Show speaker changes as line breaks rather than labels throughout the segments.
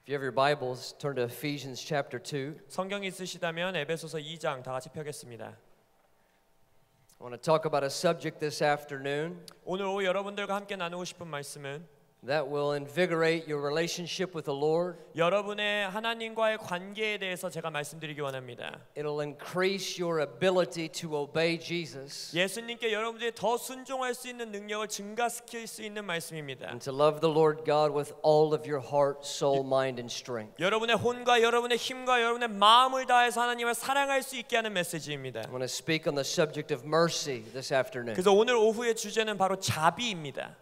If you have your Bibles, turn to Ephesians chapter 2.
성경이 있으시다면 에베소서 2장 다 같이 펴겠습니다.
I want to talk about a subject this afternoon
오늘 오후 여러분들과 함께 나누고 싶은 말씀은
that will invigorate your relationship with the Lord.
여러분의 하나님과의 관계에 대해서 제가 말씀드리기 원합니다.
It'll increase your ability to obey Jesus
예수님께 여러분들이 더 순종할 수 있는 능력을 증가시킬 수 있는 말씀입니다.
and to love the Lord God with all of your heart, soul, mind, and strength.
여러분의 혼과 여러분의 힘과 여러분의 마음을 다해서 하나님을 사랑할 수 있게 하는 메시지입니다.
I want to speak on the subject of mercy this afternoon.
그래서 오늘 오후의 주제는 바로 자비입니다.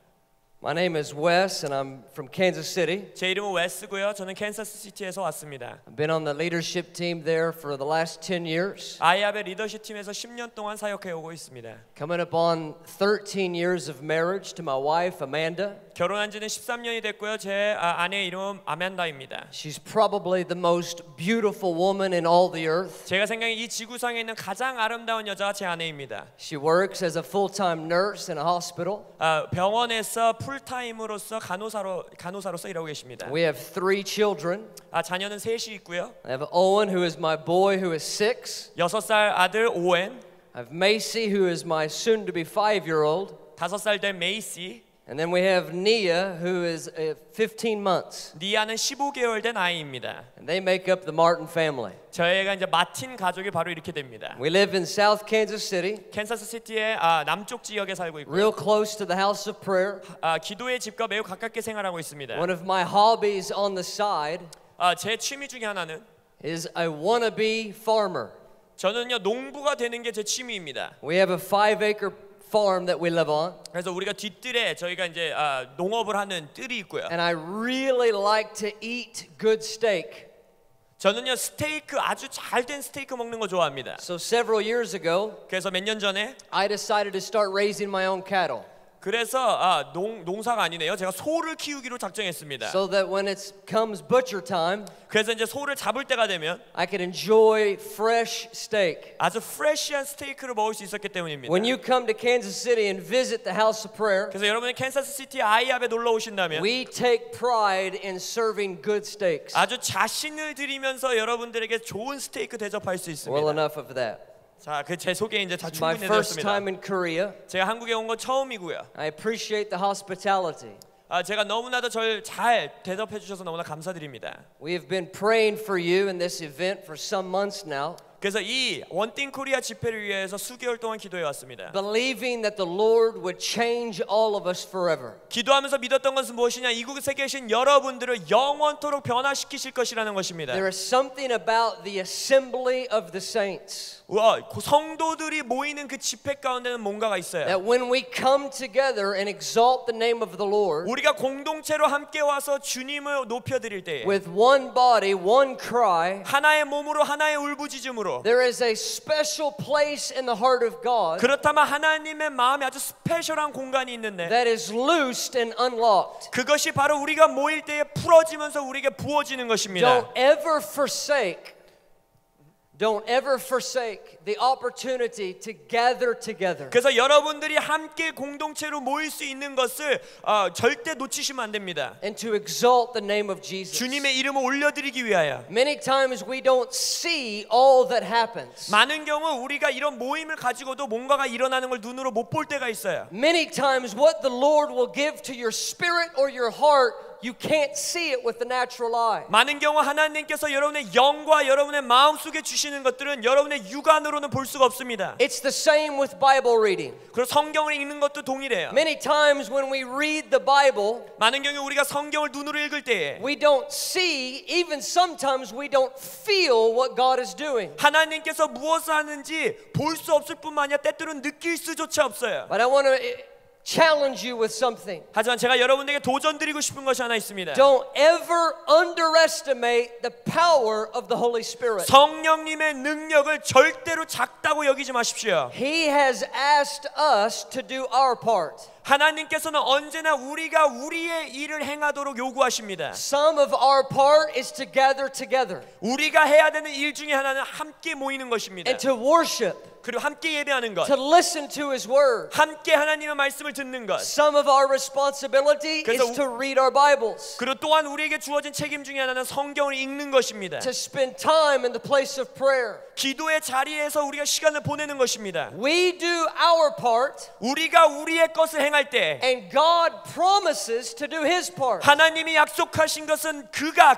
My name is Wes and I'm from Kansas City.
제 이름은 웨스고요. 저는 캔사스 시티에서 왔습니다.
I've been on the leadership team there for the last 10 years.
아이압의 리더십 팀에서 10년 동안 사역해 오고 있습니다.
Coming up on 13 years of marriage to my wife, Amanda.
결혼한 지는 13년이 됐고요. 제 아내의 이름은 아멘다입니다.
She's probably the most beautiful woman in all the earth.
제가 생각에 이 지구상에 있는 가장 아름다운 여자가 제 아내입니다.
She works as a full-time nurse in a hospital.
병원에서 풀타임으로서 간호사로서 일하고 계십니다.
We have 3 children.
자녀는 셋이 있고요.
I have Owen, who is my boy, who is 6.
6살 아들 오웬,
I have Macy, who is my soon-to-be 5-year-old.
5살 된 메이시,
And then we have Nia, who is 15 months.
니아는 15개월 된 아이입니다.
And they make up the Martin family.
저희가 이제 마틴 가족이 바로 이렇게 됩니다.
We live in South Kansas City,
캔사스 시티의 남쪽 지역에 살고 있고요.
real close to the house of prayer.
기도의 집과 매우 가깝게 생활하고 있습니다.
One of my hobbies on the side
제 취미 중에 하나는
is a wannabe farmer.
저는요 농부가 되는 게 제 취미입니다.
We have a 5-acre farm that we live on.
그래서 우리가 뒷뜰에 저희가 이제 농업을 하는 뜰이 있고요.
And I really like to eat good steak.
저는요 스테이크 아주 잘된 스테이크 먹는 거 좋아합니다.
So several years ago,
그래서 몇 년 전에
I decided to start raising my own cattle.
그래서 농사가 아니네요. 제가 소를 키우기로 작정했습니다.
So that when it comes butcher time,
그래서 이제 소를 잡을 때가 되면
I can enjoy fresh steak.
아주 프레시한 스테이크를 먹을 수 있었기 때문입니다.
When you come to Kansas City and visit the house of prayer,
그래서 여러분이 캔사스 시티 아이압에 놀러 오신다면
we take pride in serving good steaks.
아주 자신을 드리면서 여러분들에게 좋은 스테이크 대접할 수 있습니다.
Well, enough of that.
자, 제 소개 이제 다
My
충분히
first
되었습니다.
time in Korea.
제가 한국에 온 건 처음이고요.
I appreciate the hospitality.
제가 너무나도 저를 잘 대접해 주셔서 너무나 감사드립니다.
We have been praying for you in this event for some months now,
그래서 이 원띵 코리아 집회를 위해서 수개월 동안 기도해 왔습니다.
believing that the Lord would change all of us forever.
기도하면서 믿었던 것은 무엇이냐? 이곳에 계신 여러분들을 영원토록 변화시키실 것이라는 것입니다.
There is something about the assembly of the saints
성도들이 모이는 그 집회 가운데는 뭔가가 있어요.
that when we come together and exalt the name of the Lord
우리가 공동체로 함께 와서 주님을 높여드릴 때에
with one body, one cry,
하나의 몸으로 하나의 울부짖음으로
there is a special place in the heart of God
그렇다면 하나님의 마음에 아주 스페셜한 공간이 있는데
that is loosed and unlocked.
그것이 바로 우리가 모일 때에 풀어지면서 우리에게 부어지는 것입니다.
Don't ever forsake the opportunity to gather together.
그래서 여러분들이 함께 공동체로 모일 수 있는 것을 절대 놓치시면 안 됩니다.
And to exalt the name of Jesus.
주님의 이름을 올려드리기 위하여.
Many times we don't see all that happens.
많은 경우 우리가 이런 모임을 가지고도 뭔가가 일어나는 걸 눈으로 못 볼 때가 있어요.
Many times what the Lord will give to your spirit or your heart, you can't see it with the natural eye.
많은 경우 하나님께서 여러분의 영과 여러분의 마음 속에 주시는 것들은 여러분의 육안으로는 볼 수가 없습니다.
It's the same with Bible reading.
그리고 성경을 읽는 것도 동일해요.
Many times when we read the Bible,
많은 경우 우리가 성경을 눈으로 읽을 때에
we don't see, even sometimes we don't feel what God is doing.
하나님께서 무엇을 하는지 볼 수 없을 뿐만 아니라 때때로는 느낄 수조차 없어요.
But I want to challenge you with something.
하지만 제가 여러분에게 도전드리고 싶은 것이 하나 있습니다.
Don't ever underestimate the power of the Holy Spirit.
성령님의 능력을 절대로 작다고 여기지 마십시오.
He has asked us to do our part.
하나님께서는 언제나 우리가 우리의 일을 행하도록 요구하십니다.
Some of our part is to gather together
우리가 해야 되는 일 중에 하나는 함께 모이는 것입니다.
and to worship,
그리고 함께 예배하는 것,
to listen to His Word.
함께 하나님의 말씀을 듣는 것.
Some of our responsibility
그래서
is to read our Bibles,
그리고 또한 우리에게 주어진 책임 중에 하나는 성경을 읽는 것입니다.
to spend time in the place of prayer.
기도의 자리에서 우리가 시간을 보내는 것입니다.
We do our part,
우리가 우리의 것을 행할 때
and God promises to do His part.
하나님이 약속하신 것은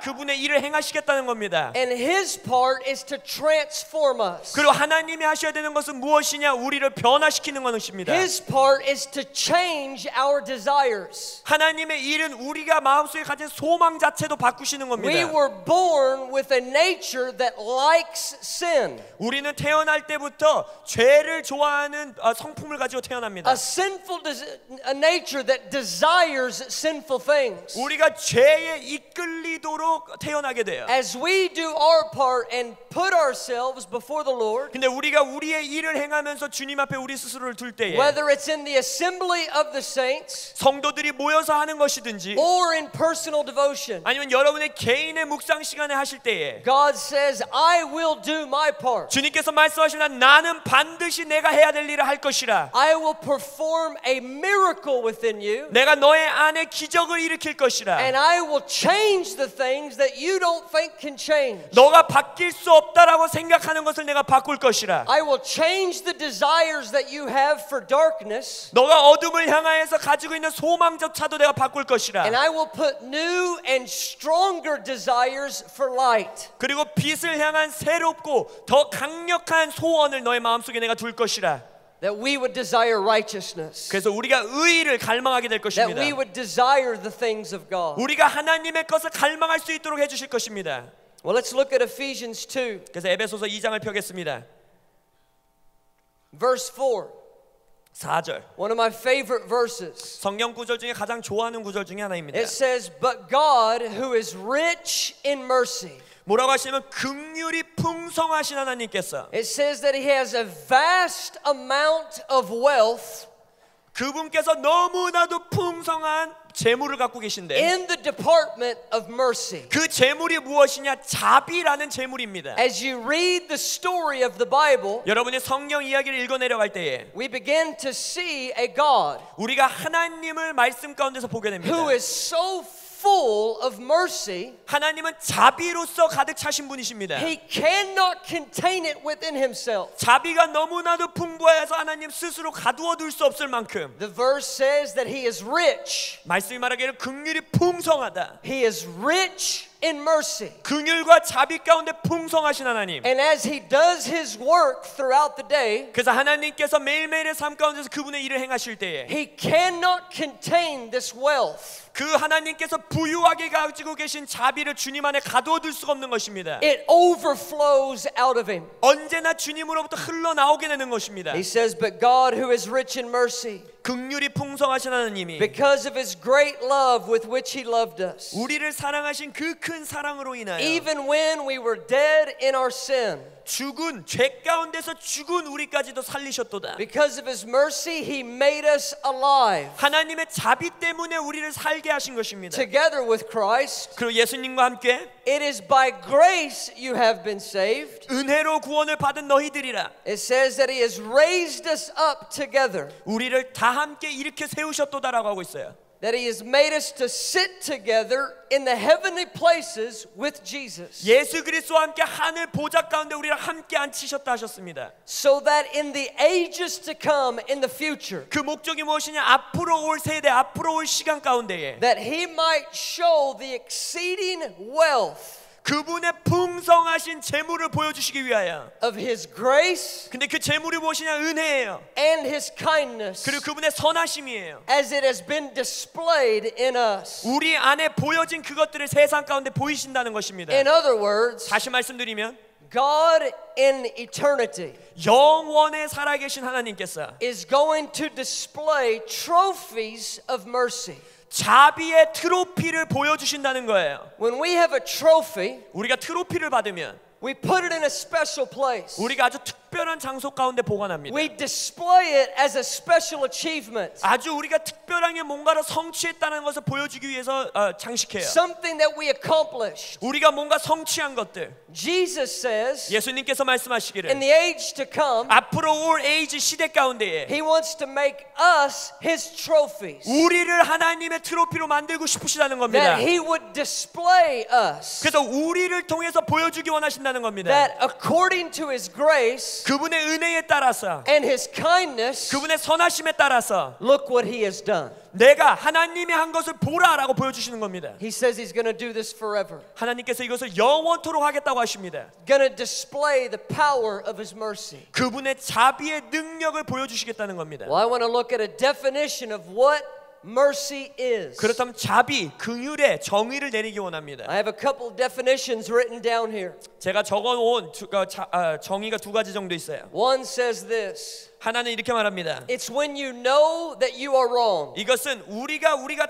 그분의 일을 행하시겠다는 겁니다.
And His part is to transform us.
그리고 하나님이 하셔야 되는 것은 무엇이냐? 우리를 변화시키는 것입니다.
His part is to change our desires.
하나님의 일은 우리가 마음속에 가진 소망 자체도 바꾸시는 겁니다.
We were born with a nature that likes sin.
우리는 태어날 때부터 죄를 좋아하는 성품을 가지고 태어납니다.
A nature that desires sinful things.
우리가 죄에 이끌리도록 태어나게 돼요.
As we do our part and put ourselves before the Lord,
근데 우리가 우리의 일을 행하면서 주님 앞에 우리 스스로를 둘 때에
whether it's in the assembly of the saints
성도들이 모여서 하는 것이든지
or in personal devotion,
아니면 여러분의 개인의 묵상 시간에 하실 때에
God says, I will do my part.
주님께서 말씀하시나 나는 반드시 내가 해야 될 일을 할 것이라.
I will perform a miracle within you,
내가 너의 안에 기적을 일으킬 것이라.
and I will change the things that you don't think can change.
너가 바뀔 수 없다라고 생각하는 것을 내가 바꿀 것이라.
I will change the desires that you have for darkness,
너가 어둠을 향하여서 가지고 있는 소망조차도 내가 바꿀 것이라.
and I will put new and stronger desires for light.
그리고 빛을 향한 새롭고 더 강력한 소원을 너의 마음속에 내가 둘 것이라.
That we would desire righteousness.
그래서 우리가 의의를 갈망하게 될
That
것입니다.
we would desire the things of God.
우리가 하나님의 것을 갈망할 수 있도록 해주실 것입니다.
Well, let's look at Ephesians 2,
그래서 에베소서 2장을 펴겠습니다.
verse 4.
4절.
One of my favorite verses.
성경 구절 중에 가장 좋아하는 구절 중에 하나입니다.
It says, But God, who is rich in mercy.
뭐라고 하시면 긍휼이 풍성하신 하나님께서
It says that He has a vast amount of wealth
그분께서 너무나도 풍성한 재물을 갖고 계신데
in the department of mercy.
그 재물이 무엇이냐? 자비라는 재물입니다.
As you read the story of the Bible,
여러분이 성경 이야기를 읽어 내려갈 때에
we begin to see a God
우리가 하나님을 말씀 가운데서 보게 됩니다.
who is so full of mercy,
하나님은 자비로서 가득 차신 분이십니다.
He cannot contain it within Himself.
자비가 너무나도 풍부해서 하나님 스스로 가두어 둘 수 없을 만큼
The verse says that He is rich.
말씀이 말하기를 긍휼이 풍성하다.
He is rich in mercy.
긍휼과 자비 가운데 풍성하신 하나님.
And as He does His work throughout the day,
그래서 하나님께서 매일매일의 삶 가운데서 그분의 일을 행하실 때에
He cannot contain this wealth.
그 하나님께서 부유하게 가지고 계신 자비를 주님 안에 가두어둘 수가 없는 것입니다.
It overflows out of Him.
언제나 주님으로부터 흘러나오게 되는 것입니다.
He says, But God, who is rich in mercy,
긍휼이 풍성하신 하나님이
because of His great love with which He loved us,
우리를 사랑하신 그 큰 사랑으로 인하여
even when we were dead in our sin,
죽은 죄 가운데서 죽은 우리까지도 살리셨도다.
because of His mercy, He made us alive
하나님의 자비 때문에 우리를 살게 하신 것입니다.
together with Christ.
그리고 예수님과 함께
It is by grace you have been saved.
은혜로 구원을 받은 너희들이라.
It says that He has raised us up together,
우리를 다 함께 일으켜 세우셨도다라고 하고 있어요.
that He has made us to sit together in the heavenly places with Jesus,
예수 그리스도와 함께 하늘 보좌 가운데 우리를 함께 앉히셨다 하셨습니다.
so that in the ages to come, in the future,
그 목적이 무엇이냐? 앞으로 올 세대, 앞으로 올 시간 가운데에
that He might show the exceeding wealth
그분의 풍성하신 재물을 보여주시기 위하여.
of His grace
근데 그 재물이 무엇이냐? 은혜예요.
and His kindness
그리고 그분의 선하심이에요.
as it has been displayed in us.
우리 안에 보여진 그것들을 세상 가운데 보이신다는 것입니다.
In other words,
다시 말씀드리면
God in eternity
영원에 살아계신 하나님께서
is going to display trophies of mercy.
자비의 트로피를 보여주신다는 거예요.
When we have a trophy,
우리가 트로피를 받으면
We put it in a special place.
우리가 아주 특별한 장소 가운데 보관합니다.
We display it as a special achievement.
아주 우리가 특별하게 뭔가를 성취했다는 것을 보여주기 위해서 장식해요.
Something that we accomplished.
우리가 뭔가 성취한 것들.
Jesus says
예수님께서 말씀하시기를
in the age to come,
앞으로 올 에이지 시대 가운데에
He wants to make us His trophies.
우리를 하나님의 트로피로 만들고 싶으시다는 겁니다.
That He would display us.
그래서 우리를 통해서 보여주기 원하신다는 겁니다.
That according to His grace
그분의 은혜에 따라서
and His kindness,
그분의 선하심에 따라서
look what He has done.
내가 하나님이 한 것을 보라라고 보여주시는 겁니다.
He says He's going to do this forever.
하나님께서 이것을 영원토록 하겠다고 하십니다.
Going to display the power of His mercy.
그분의 자비의 능력을 보여주시겠다는 겁니다.
Well, I want to look at a definition of what mercy is.
그렇다면 자비, 긍휼의 정의를 내리기 원합니다.
I have a couple definitions written down here.
제가 적어놓은 정의가 두 가지 정도 있어요.
One says this.
하나는 이렇게 말합니다.
It's when you know that you are wrong.
이것은 우리가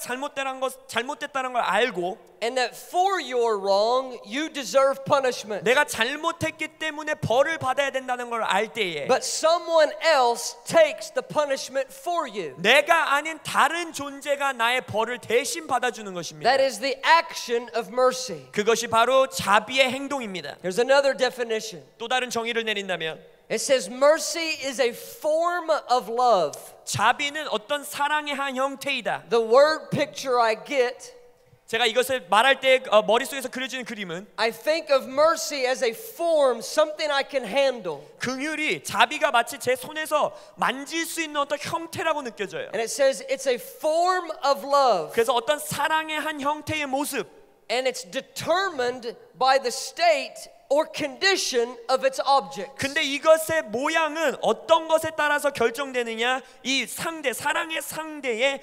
잘못됐다는 걸 알고
And that for your wrong you deserve punishment.
내가 잘못했기 때문에 벌을 받아야 된다는 걸 알 때에
But someone else takes the punishment for you.
내가 아닌 다른 존재가 나의 벌을 대신 받아주는 것입니다.
That is the action of mercy.
그것이 바로 자비의 행동입니다.
Here's another definition.
또 다른 정의를 내린다면
It says mercy is a form of love.
자비는 어떤 사랑의 한 형태이다.
The word picture I get,
제가 이것을 말할 때 머릿속에서 그려지는 그림은
I think of mercy as a form, something I can handle.
긍휼이 자비가 마치 제 손에서 만질 수 있는 어떤 형태라고 느껴져요.
And it says it's a form of love.
그래서 어떤 사랑의 한 형태의 모습
And it's determined by the state or condition of its object.
근데 이것의 모양은 어떤 것에 따라서 결정되느냐 이 사랑의 상대의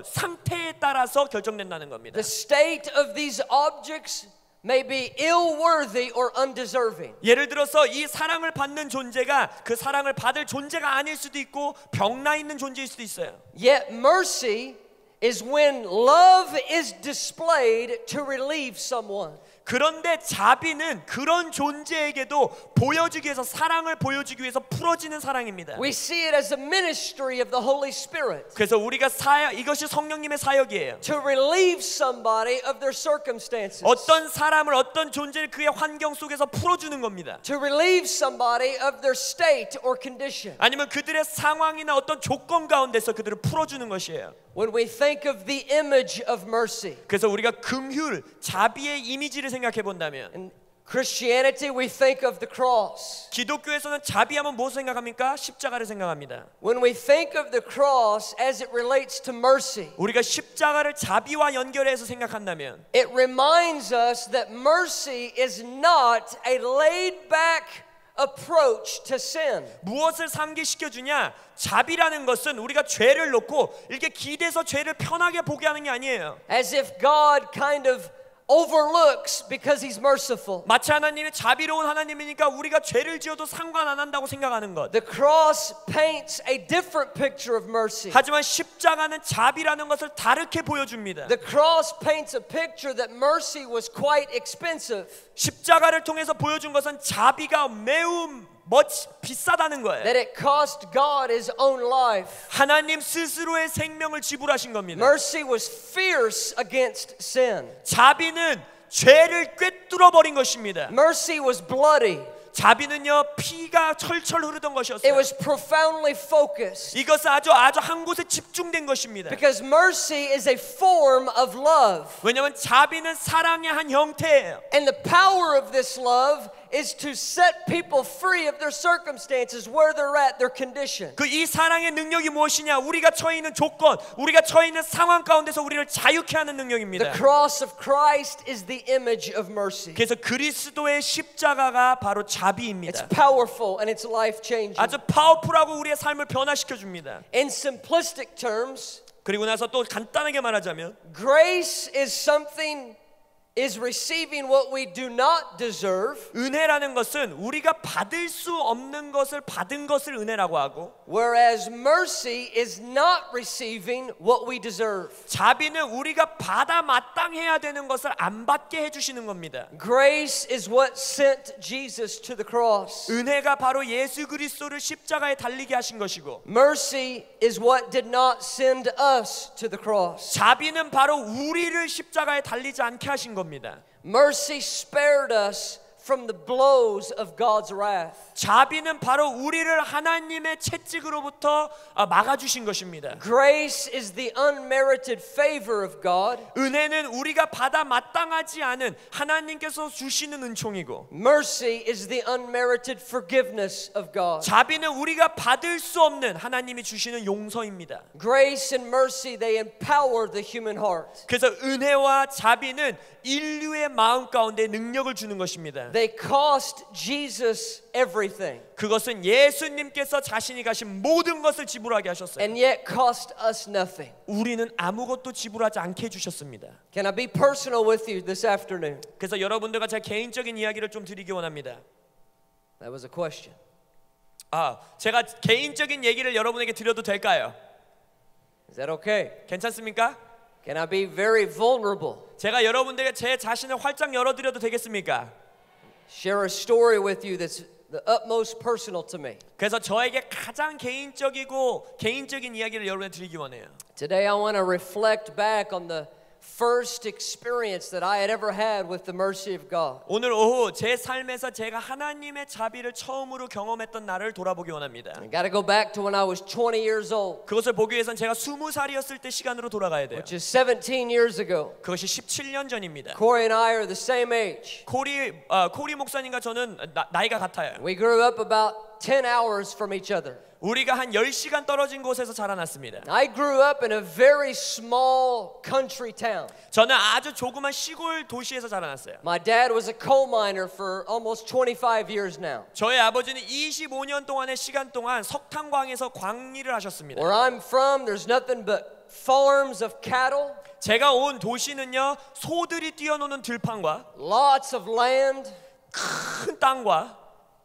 상태에 따라서 결정된다는 겁니다.
The state of these objects may be ill-worthy or undeserving.
예를 들어서 이 사랑을 받는 존재가 그 사랑을 받을 존재가 아닐 수도 있고 병나 있는 존재일 수도 있어요.
Yet mercy is when love is displayed to relieve someone.
그런데 자비는 그런 존재에게도 보여주기 위해서 사랑을 보여주기 위해서 풀어지는 사랑입니다.
We see it as a ministry of the Holy Spirit.
그래서 우리가 이것이 성령님의 사역이에요.
To relieve somebody of their circumstances.
어떤 사람을 어떤 존재를 그의 환경 속에서 풀어주는 겁니다.
To relieve somebody of their state or condition.
아니면 그들의 상황이나 어떤 조건 가운데서 그들을 풀어주는 것이에요.
When we think of the image of mercy.
그래서 우리가 긍휼, 자비의 이미지를 생각해 본다면
In Christianity we think of the cross.
기독교에서는 자비하면 무엇을 생각합니까? 십자가를 생각합니다.
When we think of the cross as it relates to mercy,
우리가 십자가를 자비와 연결해서 생각한다면
it reminds us that mercy is not a laid back approach to sin.
무엇을 상기시켜주냐? 자비라는 것은 우리가 죄를 놓고 이렇게 기대서 죄를 편하게 보게 하는 게 아니에요.
As if God kind of overlooks because He's merciful.
마치 하나님이 자비로운 하나님이니까 우리가 죄를 지어도 상관 안 한다고 생각하는 것.
The cross paints a different picture of mercy.
하지만 십자가는 자비라는 것을 다르게 보여줍니다.
The cross paints a picture that mercy was quite expensive.
십자가를 통해서 보여준 것은 자비가 매우 비싸다는 거예요.
That it cost God His own life.
하나님 스스로의 생명을 지불하신 겁니다.
Mercy was fierce against sin.
자비는 죄를 꿰뚫어 버린 것입니다.
Mercy was bloody.
자비는요 피가 철철 흐르던
It
것이었어요.
was profoundly focused.
이것은 아주 한 곳에 집중된 것입니다.
Because mercy is a form of love.
왜냐하면 자비는 사랑의 한 형태예요.
And the power of this love is to set people free of their circumstances, where they're at, their condition.
그 이 사랑의 능력이 무엇이냐? 우리가 처해 있는 조건, 우리가 처해 있는 상황 가운데서 우리를 자유케 하는 능력입니다.
The cross of Christ is the image of mercy.
그래서 그리스도의 십자가가 바로 자비입니다.
It's powerful and it's life-changing.
아주 파워풀하고 우리의 삶을 변화시켜 줍니다.
In simplistic terms,
그리고 나서 또 간단하게 말하자면
grace is something is receiving what we do not deserve,
은혜라는 것은 우리가 받을 수 없는 것을 받은 것을 은혜라고 하고,
whereas mercy is not receiving what we deserve.
자비는 우리가 받아 마땅해야 되는 것을 안 받게 해주시는 겁니다.
Grace is what sent Jesus to the cross.
은혜가 바로 예수 그리스도를 십자가에 달리게 하신 것이고,
Mercy is what did not send us to the cross.
자비는 바로 우리를 십자가에 달리지 않게 하신 겁니다.
Mercy spared us from the blows of God's wrath.
자비는 바로 우리를 하나님의 채찍으로부터 막아주신 것입니다.
Grace is the unmerited favor of God.
은혜는 우리가 받아 마땅하지 않은 하나님께서 주시는 은총이고,
Mercy is the unmerited forgiveness of God.
자비는 우리가 받을 수 없는 하나님이 주시는 용서입니다.
Grace and mercy, they empower the human heart.
그래서 은혜와 자비는 인류의 마음 가운데 능력을 주는 것입니다.
They cost Jesus everything.
그것은 예수님께서 자신이 가신 모든 것을 지불하게 하셨어요.
And yet cost us nothing.
우리는 아무것도 지불하지 않게 해주셨습니다.
Can I be personal with you this afternoon?
그래서 여러분들과 제 개인적인 이야기를 좀 드리기 원합니다.
That was a question.
제가 개인적인 얘기를 여러분에게 드려도 될까요?
Is that okay?
괜찮습니까?
Can I be very vulnerable?
제가 여러분들에게 제 자신을 활짝 열어드려도 되겠습니까?
Share a story with you that's the utmost personal to me.
그래서 저에게 가장 개인적인 이야기를 여러분에게 드리기 원해요.
Today I want to reflect back on the first experience that I had ever had with the mercy of God.
오늘 오후 제 삶에서 제가 하나님의 자비를 처음으로 경험했던 날을 돌아보기 원합니다.
I got to go back to when I was 20 years old,
그것을 보기 위해서는 제가 20살이었을 때 시간으로 돌아가야 돼요.
which is 17 years ago.
그것이 17년 전입니다.
Corey and I are the same age.
코리 목사님과 저는 나이가 같아요.
We grew up about 10 hours from each other.
우리가 한 10시간 떨어진 곳에서 자라났습니다.
I grew up in a very small country town.
저는 아주 조그만 시골 도시에서 자라났어요.
My dad was a coal miner for almost 25 years now.
저의 아버지는 25년 동안의 시간 동안 석탄광에서 광일을 하셨습니다.
Where I'm from, there's nothing but farms of cattle,
제가 온 도시는요, 소들이 뛰어노는 들판과
lots of land,
큰 땅과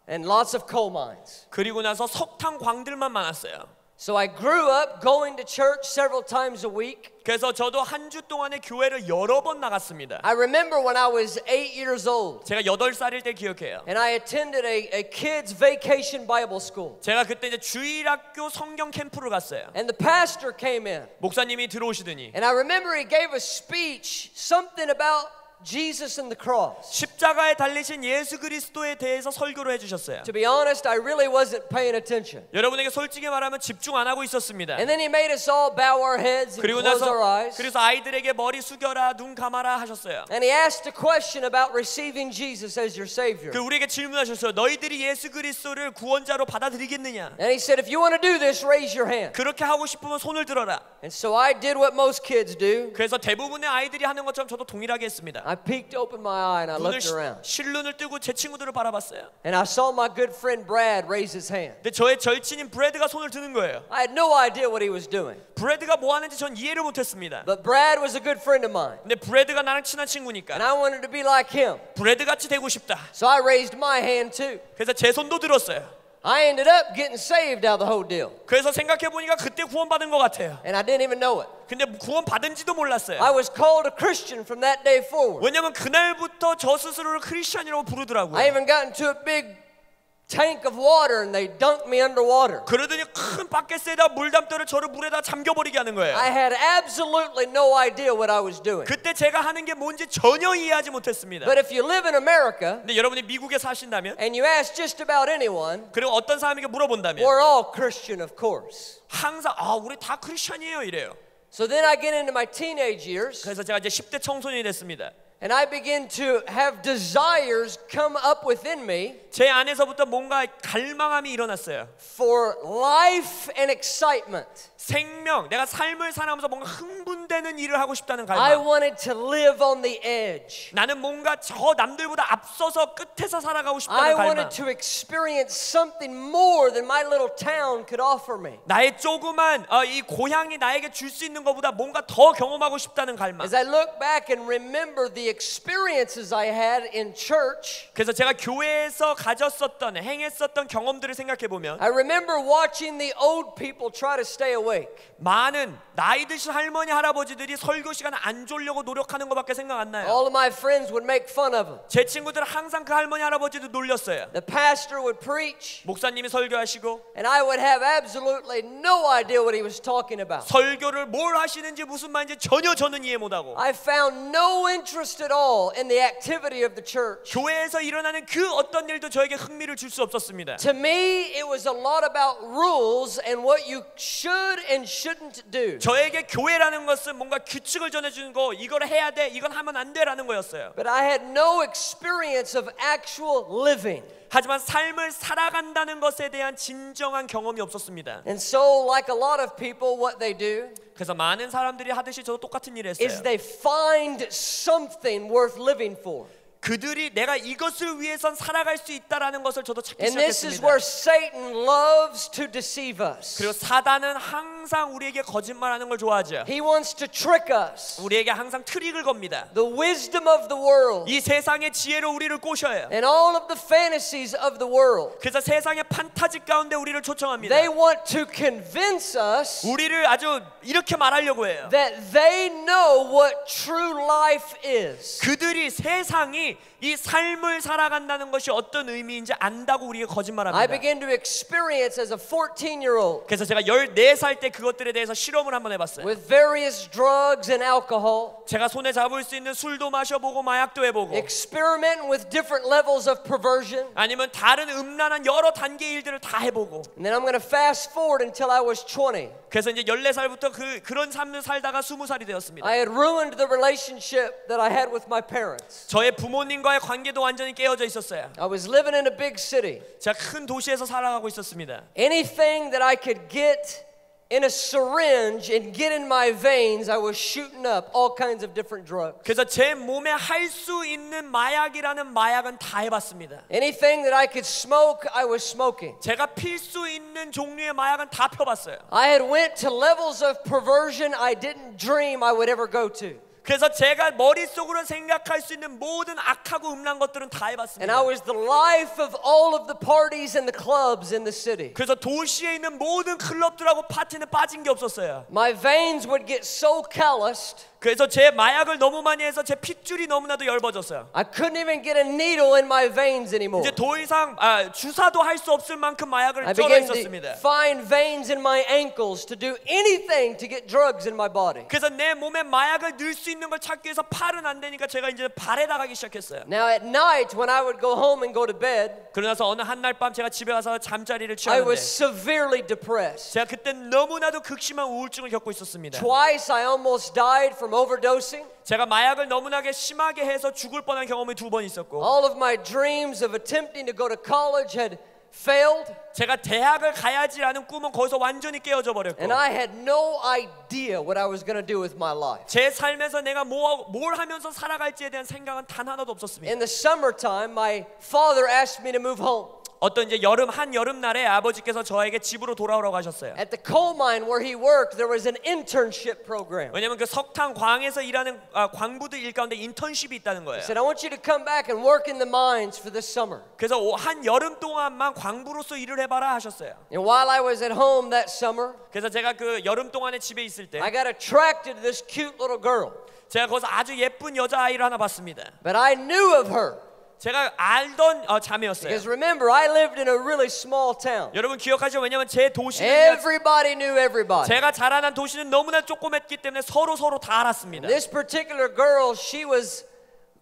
and lots of coal mines.
그리고 나서 석탄광들만 많았어요.
So I grew up going to church several times a week.
그래서 저도 한 주 동안에 교회를 여러 번 나갔습니다.
I remember when I was 8 years old
제가 8살일 때 기억해요.
and I attended a kids vacation Bible school.
제가 그때 이제 주일학교 성경 캠프를 갔어요.
And the pastor came in.
목사님이 들어오시더니
And I remember he gave a speech, something about Jesus and the cross.
십자가에 달리신 예수 그리스도에 대해서 설교를 해주셨어요.
To be honest, I really wasn't paying attention.
여러분에게 솔직히 말하면 집중 안 하고 있었습니다.
And then he made us all bow our heads and
그리고
close
나서
our eyes.
그래서 아이들에게 머리 숙여라, 눈 감아라 하셨어요.
And he asked a question about receiving Jesus as your Savior.
그 우리에게 질문하셨어요. 너희들이 예수 그리스도를 구원자로 받아들이겠느냐?
And he said, if you want to do this, raise your hand.
그렇게 하고 싶으면 손을 들어라.
And so I did what most kids do.
그래서 대부분의 아이들이 하는 것처럼 저도 동일하게 했습니다.
I peeked open my eye and I
눈을
looked around.
실눈을 뜨고 제 친구들을 바라봤어요.
And I saw my good friend Brad raise his hand.
근데 저의 절친인 브래드가 손을 드는 거예요.
I had no idea what he was doing.
브래드가 뭐 하는지 전 이해를 못했습니다.
But Brad was a good friend of mine.
근데 브래드가 나랑 친한
And
친구니까
I wanted to be like him.
브래드 같이 되고 싶다.
So I raised my hand too.
그래서 제 손도 들었어요.
I ended up getting saved out of the whole deal.
그래서 생각해 보니까 그때 구원받은 것 같아요.
And I didn't even know it.
근데 구원받은지도 몰랐어요.
I was called a Christian from that day forward.
왜냐면 그날부터 저 스스로를 크리스천이라고 부르더라고요.
I even got into a big tank of water and they dunked me underwater.
그러더니 큰 바켓에다 물담대를 저를 물에다 잠겨버리게 하는 거예요.
I had absolutely no idea what I was doing.
그때 제가 하는 게 뭔지 전혀 이해하지 못했습니다.
But if you live in America
근데 여러분이 미국에 사신다면
and you ask just about anyone,
그리고 어떤 사람에게 물어본다면
we're all Christian, of course.
항상 우리 다 크리스천이에요 이래요.
So then I get into my teenage years
그래서 제가 이제 10대 청소년이 됐습니다.
and I begin to have desires come up within me
제 안에서부터 뭔가 갈망함이 일어났어요.
for life and excitement.
생명, 내가 삶을 살아가면서 뭔가 흥분되는 일을 하고 싶다는
I
갈망.
wanted to live on the edge.
나는 뭔가 저 남들보다 앞서서 끝에서 살아가고
I
싶다는 갈망.
wanted to experience something more than my little town could offer me.
나의 조그만 이 고향이 나에게 줄 수 있는 것보다 뭔가 더 경험하고 싶다는 갈망.
As I look back and remember the experiences I had in church,
그래서 제가 교회에서 가졌었던 행했었던 경험들을 생각해 보면
I remember watching the old people try to stay awake.
많은 나이 드신 할머니 할아버지들이 설교 시간에 안 졸려고 노력하는 것밖에 생각 안 나요.
All of my friends would make fun of them.
제 친구들은 항상 그 할머니 할아버지도 놀렸어요.
The pastor would preach,
목사님이 설교하시고
and I would have absolutely no idea what he was talking about.
설교를 뭘 하시는지 무슨 말인지 전혀 저는 이해 못하고
I found no interest at all in the activity of the church.
교회에서 일어나는 그 어떤 일도 저에게 흥미를 줄 수 없었습니다.
To me, it was a lot about rules and what you should and shouldn't do.
저에게 교회라는 것은 뭔가 규칙을 전해주는 거, 이걸 해야 돼, 이건 하면 안 돼라는 거였어요.
But I had no experience of actual living.
하지만 삶을 살아간다는 것에 대한 진정한 경험이 없었습니다.
And so, like a lot of people, what they do
그래서 많은 사람들이 하듯이 저도 똑같은 일을
is
했어요.
they find something worth living for.
그들이 내가 이것을 위해선 살아갈 수 있다라는 것을 저도 찾기
And this is
시작했습니다.
where Satan loves to deceive us.
그리고 사단은 항상 우리에게 거짓말하는 걸 좋아하죠.
He wants to trick us.
우리에게 항상 트릭을 겁니다.
The wisdom of the world
이 세상의 지혜로 우리를 꼬셔요.
and all of the fantasies of the world.
그래서 세상의 판타지 가운데 우리를 초청합니다.
They want to convince us
우리를 아주 이렇게 말하려고 해요.
that they know what true life is.
그들이 세상이 이 삶을 살아간다는 것이 어떤 의미인지 안다고 우리에게
I
거짓말합니다.
began to experience as a 14-year-old
그래서 제가 14살 때 그것들에 대해서 실험을 한번 해봤어요.
with various drugs and alcohol,
제가 손에 잡을 수 있는 술도 마셔보고 마약도 해보고
experimenting with different levels of perversion.
아니면 다른 음란한 여러 단계의 일들을 다 해보고
And then I'm going to fast forward until I was 20.
그래서 이제 14살부터 그런 삶을 살다가 20살이 되었습니다.
I had ruined the relationship that I had with my parents.
저의 부모님과의 관계도 완전히 깨어져 있었어요.
I was living in a big city.
제가 큰 도시에서 살아가고 있었습니다.
Anything that I could get in a syringe and get in my veins, I was shooting up all kinds of different drugs.
그래서 제 몸에 할 수 있는 마약이라는 마약은 다 해봤습니다.
Anything that I could smoke, I was smoking.
제가 필 수 있는 종류의 마약은 다 펴봤어요.
I had went to levels of perversion I didn't dream I would ever go to.
그래서 제가 머릿속으로 생각할 수 있는 모든 악하고 음란 것들은 다
And
해봤습니다.
I was the life of all of the parties and the clubs in the city.
그래서 도시에 있는 모든 클럽들하고 파티는 빠진 게 없었어요.
My veins would get so calloused,
그래서 제 마약을 너무 많이 해서 제 핏줄이 너무나도 얇아졌어요.
I couldn't even get a needle in my veins anymore.
이제 더 이상 주사도 할 수 없을 만큼 마약을
I
쩔어
began to
있었습니다.
find veins in my ankles to do anything to get drugs in my body.
그래서 내 몸에 마약을 넣을 수 있는 걸 찾기 위해서 팔은 안 되니까 제가 이제 발에 나가기 시작했어요.
Now at night when I would go home and go to bed,
그러나서 어느 한날 밤 제가 집에 가서 잠자리를
I was
취하는데
severely depressed.
제가 그때 너무나도 극심한 우울증을 겪고 있었습니다.
Twice I almost died from overdosing.
제가 마약을 너무나게 심하게 해서 죽을 뻔한 경험이 2번 있었고
All of my dreams of attempting to go to college had failed,
제가 대학을 가야지라는 꿈은 거기서 완전히 깨어져 버렸고
and I had no idea what I was going to do with my life.
제 삶에서 내가 뭘 하면서 살아갈지에 대한 생각은 단 하나도 없었습니다.
In the summertime, my father asked me to move home.
어떤 이제 여름날에 아버지께서 저에게 집으로 돌아오라고 하셨어요.
At the coal mine where he worked, there was an internship program.
왜냐면 그 석탄광에서 일하는 광부들 일 가운데 인턴십이 있다는 거예요.
He said, I want you to come back and work in the mines for this summer.
그래서 한 여름 동안만 광부로서 일을 해봐라 하셨어요.
And while I was at home that summer,
그래서 제가 그 여름 동안에 집에 있을 때
I got attracted to this cute little girl.
제가 거기서 아주 예쁜 여자아이를 하나 봤습니다.
But I knew of her.
제가 알던 자매였어요.
Because remember, I lived in a really small town.
여러분 기억하시죠? 왜냐면 제 도시는
Everybody knew everybody.
제가 자라난 도시는 너무나 조그맸기 때문에 서로 다 알았습니다.
This particular girl, she was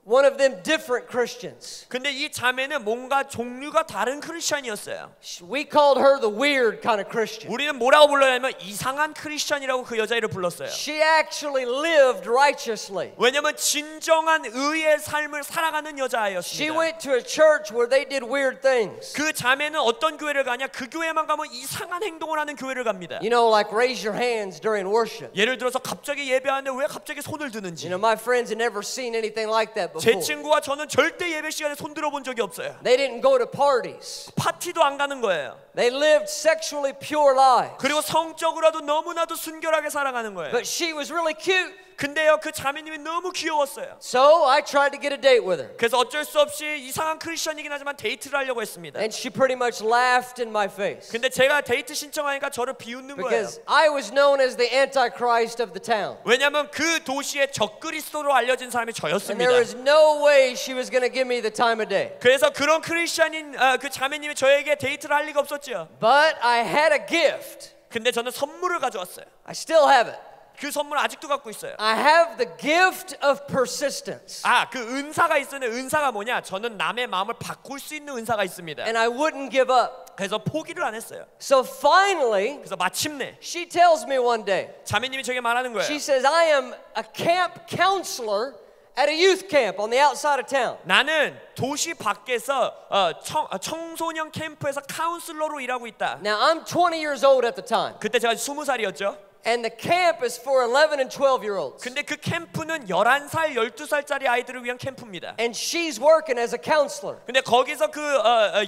one of them different Christians.
근데 이 자매는 뭔가 종류가 다른 크리스천이었어요.
We called her the weird kind of Christian.
우리는 뭐라고 불러냐면 이상한 크리스천이라고 그 여자애를 불렀어요.
She actually lived righteously.
왜냐면 진정한 의의 삶을 살아가는
She
여자아이였습니다.
went to a church where they did weird things.
그 자매는 어떤 교회를 가냐? 그 교회만 가면 이상한 행동을 하는 교회를 갑니다.
You know, like raise your hands during worship.
예를 들어서 갑자기 예배하는데 왜 갑자기 손을 드는지.
You know, my friends had never seen anything like that
제
before.
친구와 저는 절대 예배 시간에 손 들어본 적이 없어요.
They didn't go to parties.
파티도 안 가는 거예요.
They lived sexually pure lives.
그리고 성적으로도 너무나도 순결하게 살아가는 거예요.
But she was really cute.
근데요, 그 자매님이 너무 귀여웠어요.
So I tried to get a date with her.
그래서 어쩔 수 없이 이상한 크리스천이긴 하지만 데이트를 하려고 했습니다.
And she pretty much laughed in my face.
근데 제가 데이트 신청하니까 저를 비웃는 거예요.
Because I was known as the Antichrist of the town.
왜냐하면 그 도시의 적그리스도로 알려진 사람이
And
저였습니다.
there was no way she was going to give me the time of day.
그래서 그런 크리스천인 그 자매님이 저에게 데이트를 할 리가 없었죠.
But I had a gift.
근데 저는 선물을 가져왔어요.
I still have it.
그 선물 아직도 갖고 있어요.
I have the gift of persistence.
그 은사가 있었는데 은사가 뭐냐? 저는 남의 마음을 바꿀 수 있는 은사가 있습니다.
And I wouldn't give up.
그래서 포기를 안 했어요.
So finally,
그래서 마침내
she tells me one day,
자매님이 저에게 말하는 거예요.
she says, I am a camp counselor at a youth camp on the outside of town.
나는 도시 밖에서 청소년 캠프에서 카운슬러로 일하고 있다.
Now, I'm 20 years old at the time.
그때 제가 20살이었죠.
And the camp is for 11 and 12-year-olds.
근데 그 캠프는 11살, 12살짜리 아이들을 위한 캠프입니다.
And she's working as a counselor.
근데 거기서 그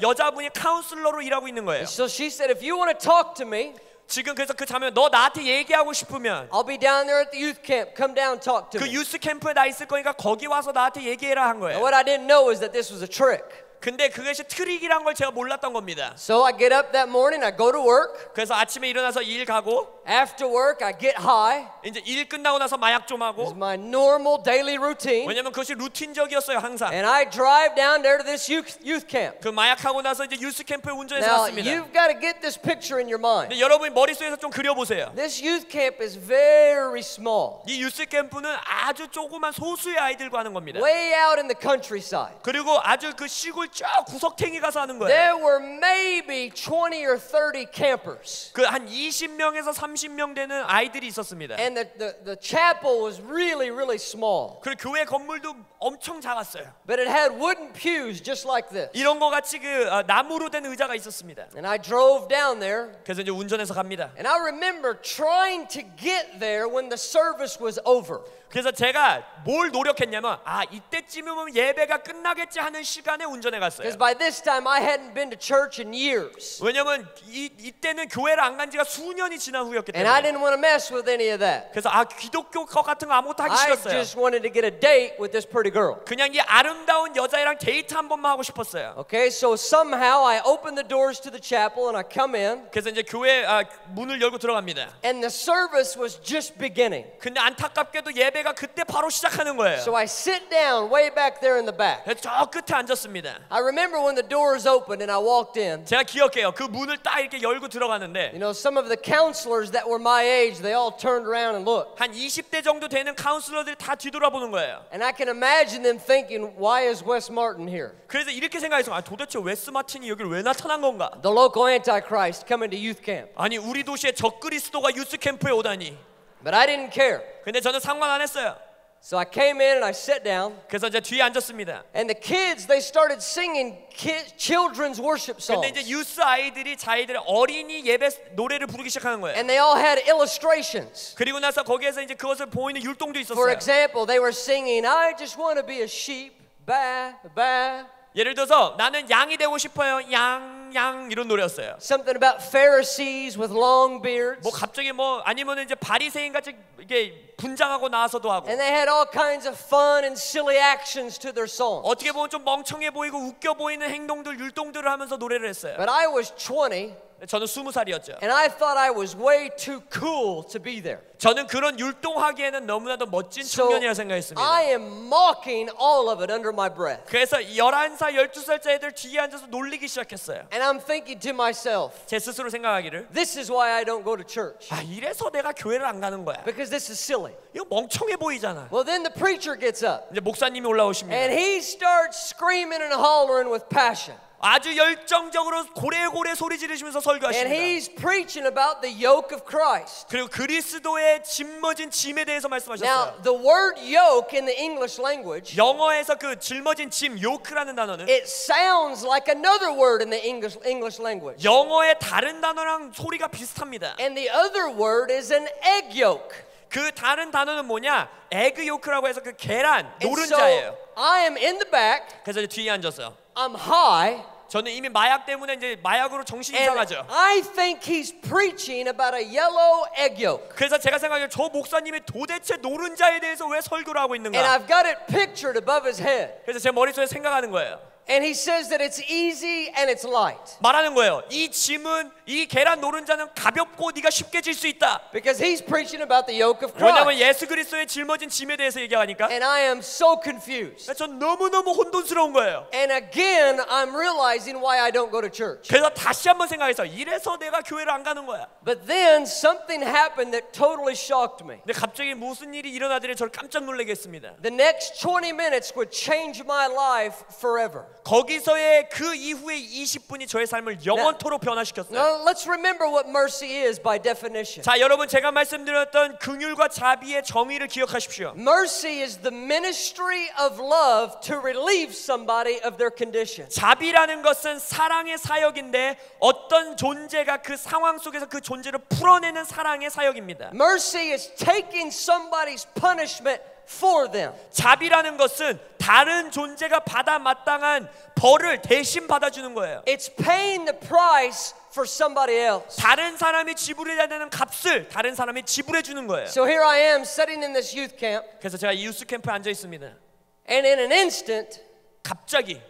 여자분이 카운슬러로 일하고 있는 거예요.
So she said, if you want to talk to me,
지금 그래서 그 자매 너 나한테 얘기하고 싶으면
I'll be down there at the youth camp. Come down and talk to
그
me.
유스 캠프에 나 있을 거니까 거기 와서 나한테 얘기해라 한
And
거예요.
what I didn't know is that this was a trick.
근데 그것이 트릭이란 걸 제가 몰랐던 겁니다.
So I get up that morning, I go to work.
그래서 아침에 일어나서 일 가고
After work, I get high.
이제 일 끝나고 나서 마약 좀
It's
하고
my normal daily routine.
왜냐면 그것이 루틴적이었어요 항상.
And I drive down there to this youth camp.
그 마약하고 나서 이제 유스 캠프에 운전해서
Now,
갔습니다.
you've got to get this picture in your mind.
근데 여러분이 머릿속에서 좀 그려보세요.
This youth camp is very small.
이 유스 캠프는 아주 조그만 소수의 아이들과 하는 겁니다.
Way out in the countryside.
그리고 아주 그 시골 저 구석탱이 가서 하는 거예요.
There were maybe 20 or 30 campers.
그 한 20명에서 30명 되는 아이들이 있었습니다.
And the chapel was really, really small.
그리고 교회 건물도 엄청 작았어요.
But it had wooden pews just like this.
이런 거 같이 그 나무로 된 의자가 있었습니다.
And I drove down there.
그래서 이제 운전해서 갑니다.
And I remember trying to get there when the service was over.
그래서 제가 뭘 노력했냐면 이때쯤이면 예배가 끝나겠지 하는 시간에 운전해 갔어요.
Because by this time I hadn't been to church in years.
왜냐면 이때는 교회를 안 간 지가 수년이 지난 후였기
And I
때문에.
didn't want to mess with any of that.
그래서 기독교 것 같은 거 아무것도 하기
I
싫었어요.
just wanted to get a date with this pretty girl.
그냥 이 아름다운 여자애랑 데이트 한 번만 하고 싶었어요.
Okay, so somehow I open the doors to the chapel and I come in.
그래서 이제 교회 문을 열고 들어갑니다.
And the service was just beginning.
근데 안타깝게도 예배가 그때 바로 시작하는 거예요.
So I sit down way back there in the back.
저 끝에 앉았습니다.
I remember when the doors opened and I walked in.
제가 기억해요. 그 문을 딱 이렇게 열고 들어가는데
You know, some of the counselors that were my age, they all turned around and looked.
한 20대 정도 되는 카운슬러들이 다 뒤돌아보는 거예요.
And I can imagine them thinking, why is Wes Martin here?
그래서 이렇게 생각해서 도대체 웨스 마틴이 여기를 왜 나타난 건가?
The local Antichrist coming to youth camp.
아니 우리 도시에 적그리스도가 유스 캠프에 오다니.
But I didn't care.
근데 저는 상관 안 했어요.
So I came in and I sat down.
그래서 이제 뒤에 앉았습니다.
And the kids, they started singing children's worship songs.
근데 이제 유스 아이들이 자기들의 어린이 예배 노래를 부르기 시작하는 거예요.
And they all had illustrations.
그리고 나서 거기에서 이제 그것을 보이는 율동도
For
있었어요.
example, they were singing, I just want to be a sheep, ba, ba.
예를 들어서 나는 양이 되고 싶어요. 양 이런 노래였어요.
Something about Pharisees with long beards.
뭐 갑자기 아니면 이제 바리새인 같이 이게 분장하고 나와서도 하고.
And they had all kinds of fun and silly actions to their songs.
어떻게 보면 좀 멍청해 보이고 웃겨 보이는 행동들 율동들을 하면서 노래를 했어요.
But I was 20
저는 20살이었죠.
And I thought I was way too cool to be there.
저는 그런 율동하기에는 너무나도 멋진
So
청년이라 생각했습니다.
I am mocking all of it under my breath.
그래서 11살, 12살짜 애들 뒤에 앉아서 놀리기 시작했어요.
And I'm thinking to myself,
제 스스로 생각하기를
this is why I don't go to church.
이래서 내가 교회를 안 가는 거야.
Because this is silly.
이거 멍청해 보이잖아.
Well, then the preacher gets up.
이제 목사님이 올라오십니다.
And he starts screaming and hollering with passion.
아주 열정적으로 고래고래 소리 지르시면서
And
설교하십니다.
he's preaching about the yoke of Christ.
그리고 그리스도의 짊어진 짐에 대해서
Now,
말씀하셨어요.
the word yoke in the English language,
영어에서 그 짊어진 짐 요크라는 단어는
it sounds like another word in the English language.
영어의 다른 단어랑 소리가 비슷합니다.
And the other word is an egg yolk.
그 다른 단어는 뭐냐? 에그 요크라고 해서 그 계란
And so
노른자예요.
I am in the back,
그래서 이제 뒤에 앉아서
I'm high,
저는 이미 마약 때문에 이제 마약으로 정신이
and
이상하죠.
I think he's preaching about a yellow egg yolk.
그래서 제가 생각해요. 저 목사님이 도대체 노른자에 대해서 왜 설교를 하고
And
있는가?
I've got it pictured above his head.
그래서 제 머릿속에 생각하는 거예요.
And he says that it's easy and it's light.
말하는 거예요. 이 짐은 이 계란 노른자는 가볍고 네가 쉽게 질 수 있다.
Because he's preaching about the yoke of
왜냐하면
Christ.
예수 그리스도의 짊어진 짐에 대해서 얘기하니까
And I am so confused.
전 너무너무 혼돈스러운 거예요.
And again, I'm realizing why I don't go to church.
그래서 다시 한번 생각해서 이래서 내가 교회를 안 가는 거야.
But then something happened that totally shocked me.
근데 갑자기 무슨 일이 일어나더니 저를 깜짝 놀라게 했습니다.
The next 20 minutes would change my life forever.
거기서의 그 이후의 20분이 저의 삶을 영원토록 변화시켰어요.
Now, let's remember what mercy is by definition.
자, 여러분 제가 말씀드렸던 긍휼과 자비의 정의를 기억하십시오.
Mercy is the ministry of love to relieve somebody of their condition.
자비라는 것은 사랑의 사역인데 어떤 존재가 그 상황 속에서 그 존재를 풀어내는 사랑의 사역입니다.
Mercy is taking somebody's punishment for them.
자비라는 것은 다른 존재가 받아 마땅한 벌을 대신 받아주는 거예요.
It's paying the price for somebody else.
다른 사람이 지불해야 되는 값을 다른 사람이 지불해 주는 거예요.
So here I am sitting in this youth camp,
그래서 제가 이 유스 캠프에 앉아 있습니다.
and in an instant,
갑자기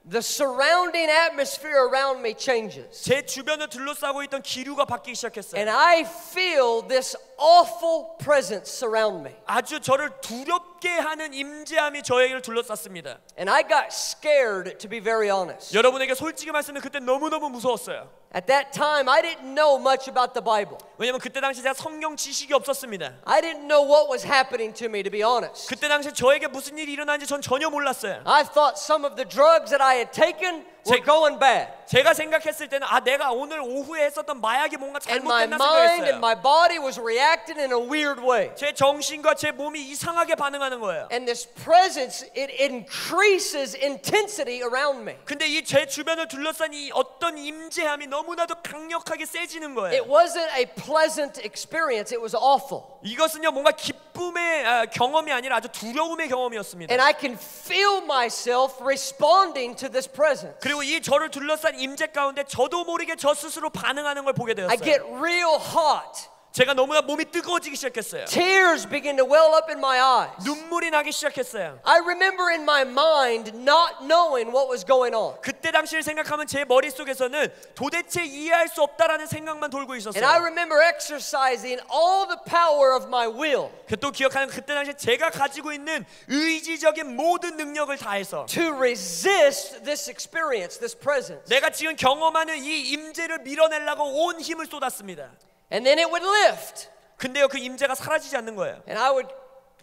the surrounding atmosphere around me changes.
제 주변을 둘러싸고 있던 기류가 바뀌기 시작했어요.
And I feel this awful presence surround me.
아주 저를 두렵게 하는 임재함이 저에게를 둘러쌌습니다.
And I got scared, to be very honest.
여러분에게 솔직히 말씀드리면 그때 너무너무 무서웠어요.
At that time, I didn't know much about the Bible.
왜냐면 그때 당시 제가 성경 지식이 없었습니다.
I didn't know what was happening to me, to be honest.
그때 당시 저에게 무슨 일이 일어나는지 전 전혀 몰랐어요.
I thought some of the drugs that I had taken were going bad.
제가 생각했을 때는 내가 오늘 오후에 했었던 마약이 뭔가
And my
잘못됐나
mind and
생각했어요.
my body was reacting in a weird way.
제 정신과 제 몸이 이상하게 반응하는 거예요.
And this presence, it increases intensity around me.
근데 이 제 주변을 둘러싼 이 어떤 임재함이 너무나도 강력하게 세지는 거예요.
It wasn't a pleasant experience, it was awful.
이것은요 뭔가 기쁨의 경험이 아니라 아주 두려움의 경험이었습니다.
And I can feel myself responding to this presence.
그리고 이 저를 둘러싼 임재 가운데 저도 모르게 저 스스로 반응하는 걸 보게
I
되었어요.
get real hot.
제가 너무나 몸이 뜨거워지기 시작했어요.
Tears begin to well up in my eyes.
눈물이 나기 시작했어요.
I remember in my mind not knowing what was going on.
그때 당시를 생각하면 제 머릿속에서는 도대체 이해할 수 없다라는 생각만 돌고
And I
있었어요.
remember exercising all the power of my will
또 기억하는 그때 당시 제가 가지고 있는 의지적인 모든 능력을 다해서
to resist this experience, this presence.
내가 지금 경험하는 이 임재를 밀어내려고 온 힘을 쏟았습니다.
And then it would lift.
근데요 그 임재가 사라지지 않는 거예요.
And I would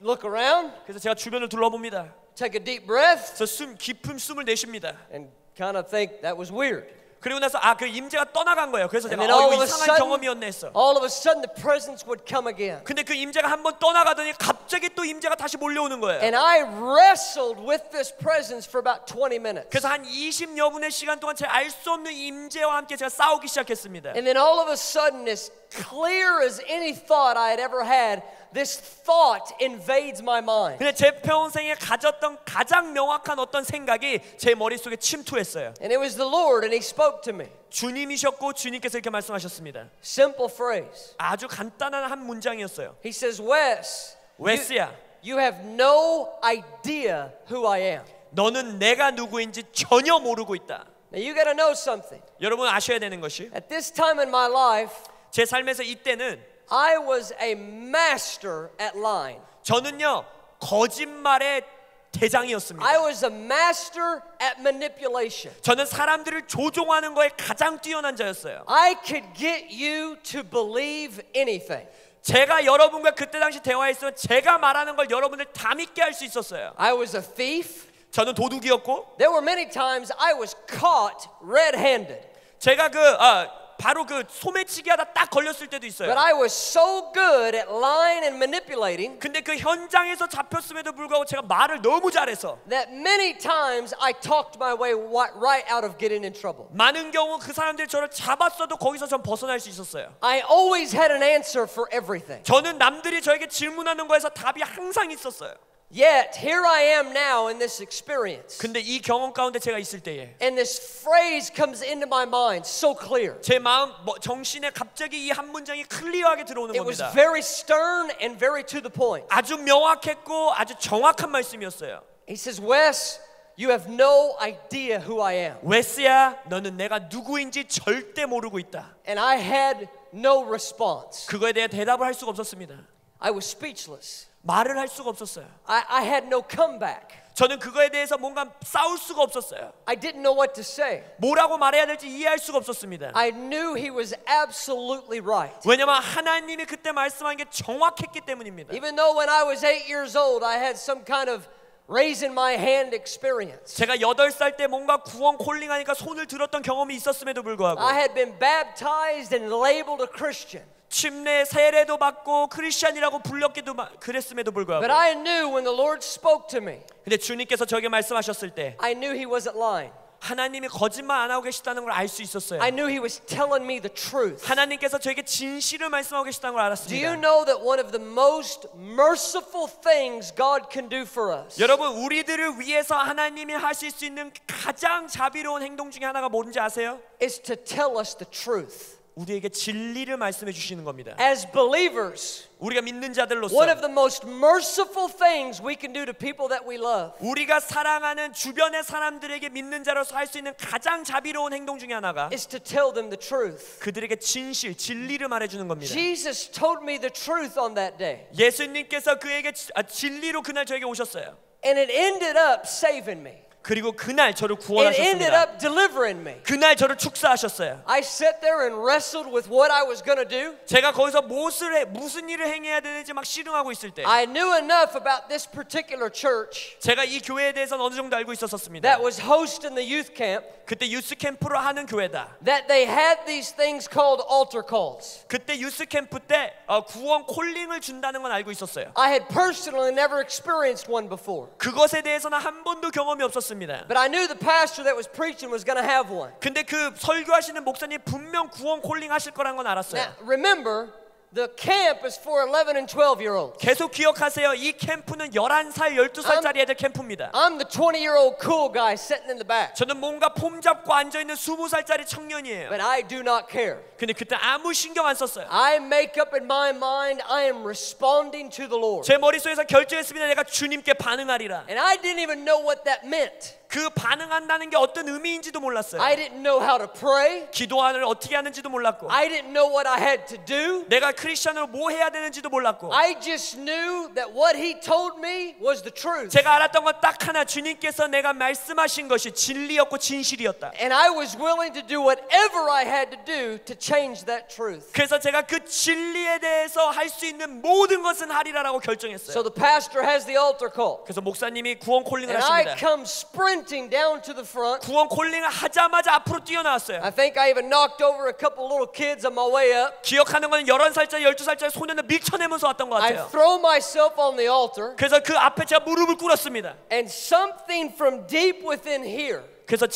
look around,
그래서 제가 주변을 둘러봅니다.
take a deep breath,
그래서 깊은 숨을 내쉽니다.
and kind of think that was weird.
그리고 나서 그 임재가 떠나간 거예요. 그래서 제가
And then all
이거
of a
이상한
sudden,
경험이었네 했어.
all of a sudden the presence would come again.
근데 그 임재가 한번 떠나가더니 갑자기 또 임재가 다시 몰려오는 거예요.
And I wrestled with this presence for about 20 minutes.
그래서 한 20여 분의 시간 동안 제 알 수 없는 임재와 함께 제가 싸우기 시작했습니다.
And then all of a sudden, as clear as any thought I had ever had, this thought invades my mind.
근데 제 평생에 가졌던 가장 명확한 어떤 생각이 제 머릿속에 침투했어요.
And it was the Lord, and He spoke to me.
주님이셨고 주님께서 이렇게 말씀하셨습니다.
Simple phrase.
아주 간단한 한 문장이었어요.
He says, Wes,
웨스야,
you have no idea who I am.
너는 내가 누구인지 전혀 모르고 있다.
Now you got to know something.
여러분 아셔야 되는 것이
At this time in my life,
제 삶에서 이때는
I was a master at lying.
저는요 거짓말의 대장이었습니다.
I was a master at manipulation.
저는 사람들을 조종하는 거에 가장 뛰어난 자였어요.
I could get you to believe anything.
제가 여러분과 그때 당시 대화했으면 제가 말하는 걸 여러분들 다 믿게 할 수 있었어요.
I was a thief.
저는 도둑이었고
There were many times I was caught red-handed.
제가 바로 그 소매치기 하다 딱 걸렸을 때도 있어요.
But I was so good at lying and manipulating
근데 그 현장에서 잡혔음에도 불구하고 제가 말을 너무 잘해서
that many times I talked my way right out of getting in trouble.
많은 경우 그 사람들이 저를 잡았어도 거기서 전 벗어날 수 있었어요.
I always had an answer for everything.
저는 남들이 저에게 질문하는 거에서 답이 항상 있었어요.
Yet here I am now in this experience.
근데 이 경험 가운데 제가 있을 때에
And this phrase comes into my mind so clear.
제 마음 정신에 갑자기 이 한 문장이 클리어하게 들어오는
It was
겁니다.
very stern and very to the point.
아주 명확했고 아주 정확한 말씀이었어요.
He says, Wes, you have no idea who I am.
웨스야, 너는 내가 누구인지 절대 모르고 있다.
And I had no response.
그거에 대해 대답을 할 수가 없었습니다.
I was speechless.
말을 할 수가 없었어요.
I had no comeback.
저는 그거에 대해서 뭔가 싸울 수가 없었어요.
I didn't know what to say.
뭐라고 말해야 될지 이해할 수가 없었습니다.
I knew he was absolutely right.
왜냐면 하나님이 그때 말씀한 게 정확했기 때문입니다.
Even though when I was 8 years old, I had some kind of raising my hand experience.
제가 8살 때 뭔가 구원 콜링하니까 손을 들었던 경험이 있었음에도 불구하고
I had been baptized and labeled a Christian.
침례 세례도 받고 크리스찬이라고 불렸기도 그랬음에도 불구하고
But I knew when the Lord spoke to me,
근데 주님께서 저에게 말씀하셨을 때
I knew he wasn't lying.
하나님이 거짓말 안 하고 계시다는 걸 알 수 있었어요.
I knew he was telling me the truth.
하나님께서 저에게 진실을 말씀하고 계시다는 걸
Do
알았습니다.
you know that one of the most merciful things God can do for us
여러분 우리들을 위해서 하나님이 하실 수 있는 가장 자비로운 행동 중에 하나가 뭔지 아세요?
is to tell us the truth?
우리에게 진리를 말씀해 주시는 겁니다.
As believers,
우리가 믿는 자들로서
one of the most merciful things we can do to people that we love
우리가 사랑하는 주변의 사람들에게 믿는 자로서 할 수 있는 가장 자비로운 행동 중에 하나가
is to tell them the truth.
그들에게 진리를 말해주는 겁니다.
Jesus told me the truth on that day.
예수님께서 그에게 진리로 그날 저에게 오셨어요.
And it ended up saving me.
그리고 그날 저를
It ended
구원하셨습니다.
up delivering me.
그날 저를 축사하셨어요.
I sat there and wrestled with what I was going to do.
제가 거기서 무슨 일을 행해야 되는지 막 씨름하고 있을 때
I knew enough about this particular church
제가 이 교회에 대해서는 어느 정도 알고 있었습니다.
that was hosting the youth camp
그때 유스 캠프로 하는 교회다.
that they had these things called altar calls.
그때 유스 캠프 때 구원 콜링을 준다는 건 알고 있었어요.
I had personally never experienced one before.
그것에 대해서는 한 번도 경험이 없었습니다.
But I knew the pastor that was preaching was going to have one.
근데 그 설교하시는 목사님 분명 구원 콜링 하실 거란 건 알았어요.
Now, remember, the camp is for 11 and 12-year-olds.
계속 기억하세요. 이 캠프는 11살, 12살짜리 애들 캠프입니다.
I'm the 20-year-old cool guy sitting in the back.
저는 뭔가 폼 잡고 앉아있는 20살짜리 청년이에요.
But I do not care.
근데 그때 아무 신경 안 썼어요.
I make up in my mind I am responding to the Lord.
제 머릿속에서 결정했습니다. 내가 주님께 반응하리라.
And I didn't even know what that meant.
그 반응한다는 게 어떤 의미인지도 몰랐어요.
I didn't know how to pray.
기도를 어떻게 하는지도 몰랐고
I didn't know what I had to do.
내가 크리스천으로 뭐 해야 되는지도 몰랐고
I just knew that what he told me was the truth.
제가 알았던 건 딱 하나, 주님께서 내가 말씀하신 것이 진리였고 진실이었다.
And I was willing to do whatever I had to do to change that truth.
그래서 제가 그 진리에 대해서 할 수 있는 모든 것은 하리라라고 결정했어요.
So the pastor has the altar call.
그래서 목사님이 구원 콜링을
And I
하십니다.
come sprinting down to the front.
구원 콜링을 하자마자 앞으로 뛰어나왔어요.
I think I even knocked over a couple little kids on my way up.
기억하는 건 11살짜리 12살짜리 소년을 밀쳐내면서 왔던 것
I
같아요.
throw myself on the altar.
그래서 그 앞에 제가 무릎을 꿇었습니다.
And something from deep within here
그래서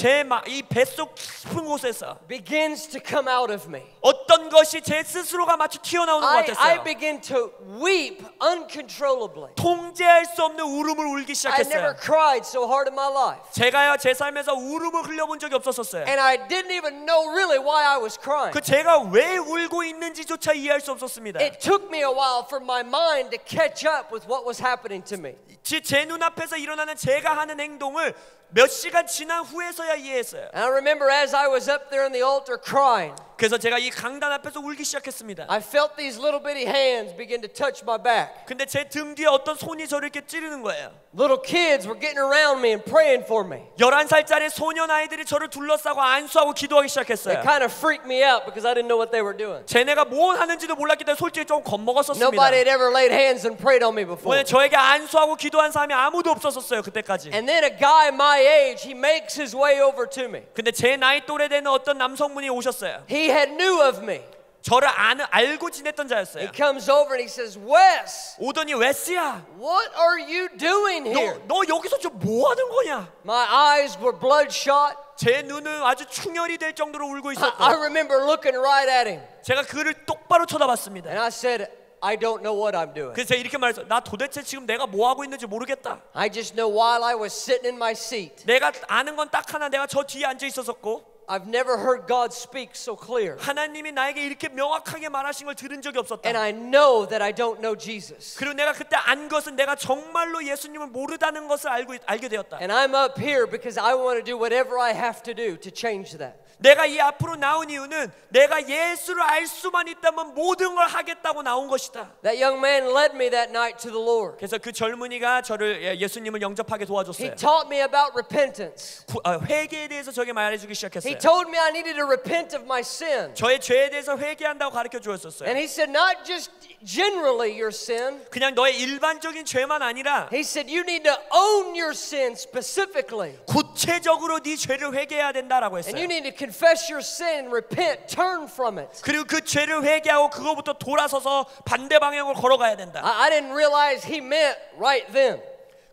이 뱃속 깊은 곳에서
begins to come out of me.
어떤 것이 제 스스로가 마치 튀어나오는 것
I
같았어요.
begin to weep uncontrollably.
통제할 수 없는 울음을 울기
I never
시작했어요.
cried so hard in my life.
제가요 제 삶에서 울음을 흘려본 적이 없었어요.
And I didn't even know really why I was crying.
그 제가 왜 울고 있는지조차 이해할 수 없었습니다.
It took me a while for my mind to catch up with what was happening to me.
제 눈앞에서 일어나는 제가 하는 행동을 몇 시간 지난 후에 후에서야 이해했어요.
And I remember as I was up there on the altar crying,
그래서 제가 이 강단 앞에서 울기 시작했습니다.
I felt these little bitty hands begin to touch my back.
근데 제 등 뒤에 어떤 손이 저를 이렇게 찌르는 거예요.
Little kids were getting around me and praying for me.
11살짜리 소년 아이들이 저를 둘러싸고 안수하고 기도하기
They
시작했어요.
kind of freaked me out because I didn't know what they were doing.
쟤네가 뭘 하는지도 몰랐기 때문에 솔직히 좀 겁먹었었습니다.
Nobody had ever laid hands and prayed on me before.
왜냐면 저에게 안수하고 기도한 사람이 아무도 없었어요 그때까지.
And then a guy my age, he makes his way over to me.
근데 제 나이 또래 되는 어떤 남성분이 오셨어요.
He had knew of me.
저를 알고 지냈던 자였어요.
He comes over and he says, Wes,
오더니 웨스야,
what are you doing here?
너 여기서 좀 뭐 하는 거냐?
My eyes were bloodshot.
제 눈은 아주 충혈이 될 정도로 울고
I
있었다.
remember looking right at him.
제가 그를 똑바로 쳐다봤습니다.
And I said, I don't know what I'm doing.
그래서 제가 이렇게 말했어요. 나 도대체 지금 내가 뭐 하고 있는지 모르겠다.
I just know while I was sitting in my seat,
내가 아는 건 딱 하나, 내가 저 뒤에 앉아 있었었고
I've never heard God speak so clear.
하나님이 나에게 이렇게 명확하게 말하신 걸 들은 적이 없었다.
And I know that I don't know Jesus.
그리고 내가 그때 안 것은 내가 정말로 예수님을 모르다는 것을 알게 되었다.
And I'm up here because I want to do whatever I have to do to change that.
내가 이 앞으로 나온 이유는 내가 예수를 알 수만 있다면 모든 걸 하겠다고 나온 것이다.
That young man led me that night to the Lord.
그래서 그 젊은이가 저를 예수님을 영접하게 도와줬어요.
He taught me about repentance.
회개에 대해서 저에게 말해주기 시작했어요.
He told me I needed to repent of my sin.
저의 죄에 대해서 회개한다고 가르쳐 주었었어요.
And he said not just generally your sin.
그냥 너의 일반적인 죄만 아니라
He said you need to own your sin specifically.
구체적으로 네 죄를 회개해야 된다라고
And
했어요.
you need to confess your sin, repent, turn from it.
그리고 그 죄를 회개하고 그거부터 돌아서서 반대 방향으로 걸어가야 된다.
I didn't realize he meant right then.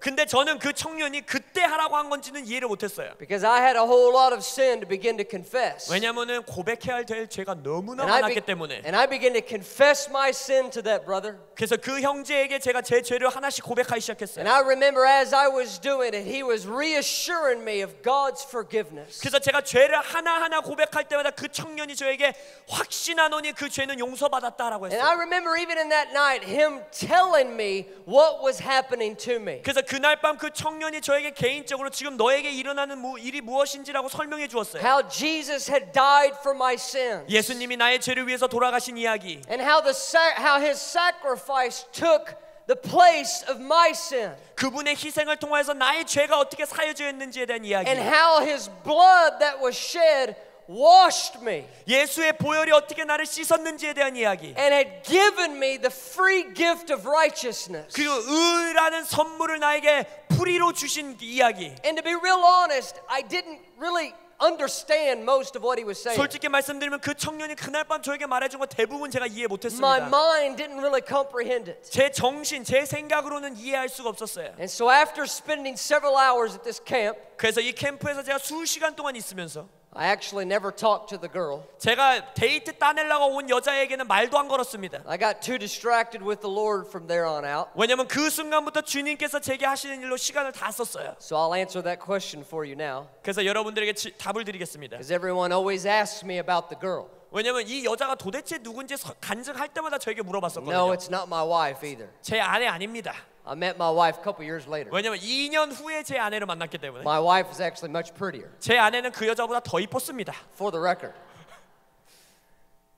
근데 저는 그 청년이 그때 하라고 한 건지는 이해를 못했어요.
Because I had a whole lot of sin to begin to confess.
왜냐하면은 고백해야 될 죄가 너무나
And
많았기 때문에.
I began to confess my sin to that brother.
그래서 그 형제에게 제가 제 죄를 하나씩 고백하기 시작했어요.
And I remember as I was doing it, he was reassuring me of God's forgiveness.
그래서 제가 죄를 하나하나 고백할 때마다 그 청년이 저에게 확신하노니 그 죄는 용서받았다라고
And
했어요.
I remember even in that night him telling me what was happening to me.
그래서 그날 밤 그 청년이 저에게 개인적으로 지금 너에게 일어나는 일이 무엇인지라고 설명해 주었어요.
How Jesus had died for my sins.
예수님이 나의 죄를 위해서 돌아가신 이야기.
And how his sacrifice took the place of my sin.
그분의 희생을 통해서 나의 죄가 어떻게 사여졌는지에 대한 이야기.
And how his blood that was shed washed me.
예수의 보혈이 어떻게 나를 씻었는지에 대한 이야기.
And had given me the free gift of righteousness.
그리고 의라는 선물을 나에게 프리로 주신 이야기.
And to be real honest, I didn't really understand most of what he was saying.
솔직히 말씀드리면 그 청년이 그날 밤 저에게 말해준 거 대부분 제가 이해
My
못했습니다.
mind didn't really comprehend it.
제 정신, 제 생각으로는 이해할 수가 없었어요.
And so after spending several hours at this camp,
그래서 이 캠프에서 제가 수시간 동안 있으면서
I actually never talked to the girl.
제가 데이트 따내려고 온 여자에게는 말도 안 걸었습니다.
I got too distracted with the Lord from there on out.
왜냐면 그 순간부터 주님께서 제게 하시는 일로 시간을 다 썼어요.
So I'll answer that question for you now.
그래서 여러분들에게 답을 드리겠습니다.
Because everyone always asks me about the girl.
왜냐면 이 여자가 도대체 누군지 간증할 때마다 저에게 물어봤었거든요.
No, it's not my wife either.
제 아내 아닙니다.
I met my wife a couple years later.
왜냐면 2년 후에 제 아내를 만났기 때문에.
My wife is actually much prettier,
제 아내는 그 여자보다 더 이뻤습니다.
for the record.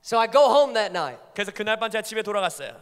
So I go home that night.
그래서 그날 밤 제가 집에 돌아갔어요.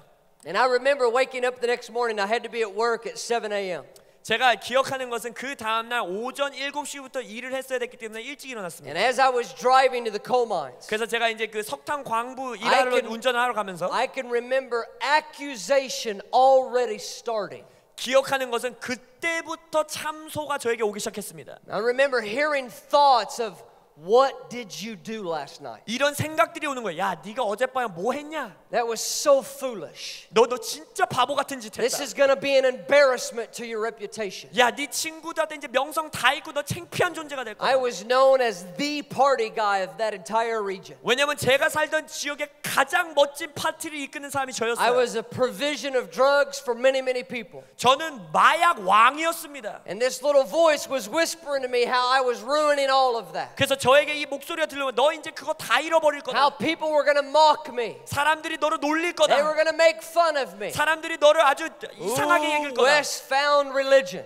And I remember waking up the next morning. I had to be at work at 7 a.m.
제가 기억하는 것은 그 다음날 오전 7시부터 일을 했어야 됐기 때문에 일찍 일어났습니다.
And as I was driving to the coal mines,
그래서 제가 이제 그 석탄 광부 일하러 운전을 하러 가면서
I can remember accusation already starting.
기억하는 것은 그때부터 참소가 저에게 오기 시작했습니다.
I remember hearing thoughts of what did you do last night?
이런 생각들이 오는 거예요. 야, 네가 어젯밤에 뭐 했냐?
That was so foolish.
너 진짜 바보 같은 짓
This
했다.
is going to be an embarrassment to your reputation.
야, 네 친구들한테 이제 명성 다 잃고 너 창피한 존재가 될
I
거야.
was known as the party guy of that entire region.
왜냐면 제가 살던 지역의 가장 멋진 파티를 이끄는 사람이
I
저였어요.
was a provision of drugs for many, many people.
저는 마약 왕이었습니다.
And this little voice was whispering to me how I was ruining all of that.
그래서 저에게 이 목소리가 들리면 너 이제 그거 다 잃어버릴 거다.
How people were going to mock me.
사람들이 너를 놀릴
They were
거다.
going to make fun of me.
사람들이 너를 아주 이상하게 얘기할
Ooh,
거다.
Wes found religion.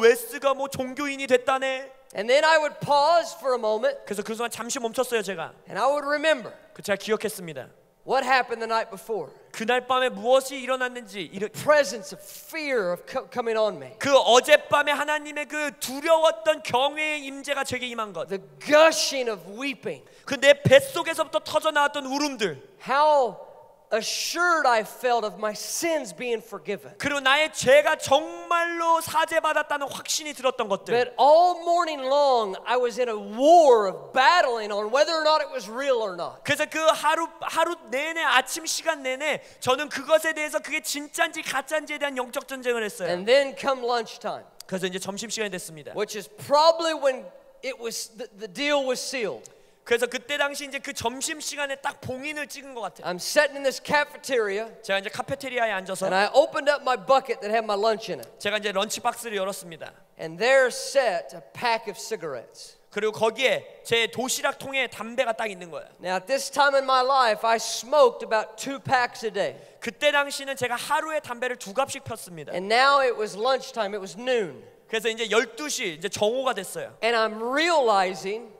웨스가 뭐 종교인이 됐다네.
And then I would pause for a moment
그래서 그 순간 잠시 멈췄어요 제가.
and I would remember
제가 기억했습니다.
what happened the night before.
그날 밤에 무엇이 일어났는지
Presence of fear of coming on me.
그 어젯밤에 하나님의 그 두려웠던 경외의 임재가 제게 임한 것.
The gushing of weeping.
그 내 뱃속에서부터 터져 나왔던 울음들.
How assured I felt of my sins being forgiven.
그리고 나의 죄가 정말로 사죄받았다는 확신이 들었던 것들.
But all morning long I was in a war of battling on whether or not it was real or not.
그래서 그 하루 내내 아침 시간 내내 저는 그것에 대해서 그게 진짜인지 가짜인지에 대한 영적 전쟁을 했어요.
And then come lunchtime.
그래서 이제 점심 시간이 됐습니다.
Which is probably when it was the deal was sealed.
그래서 그때 당시 이제 그 점심 시간에 딱 봉인을 찍은 것 같아요.
I'm sitting in this cafeteria.
제가 이제 카페테리아에 앉아서
And I opened up my bucket that had my lunch in it.
제가 이제 런치 박스를 열었습니다.
And there sat a pack of cigarettes.
그리고 거기에 제 도시락 통에 담배가 딱 있는 거예요.
Now at this time in my life, I smoked about 2 packs a day.
그때 당시는 제가 하루에 담배를 2갑씩 폈습니다.
And now it was lunchtime. It was noon.
그래서 이제 12시 이제 정오가 됐어요.
And I'm realizing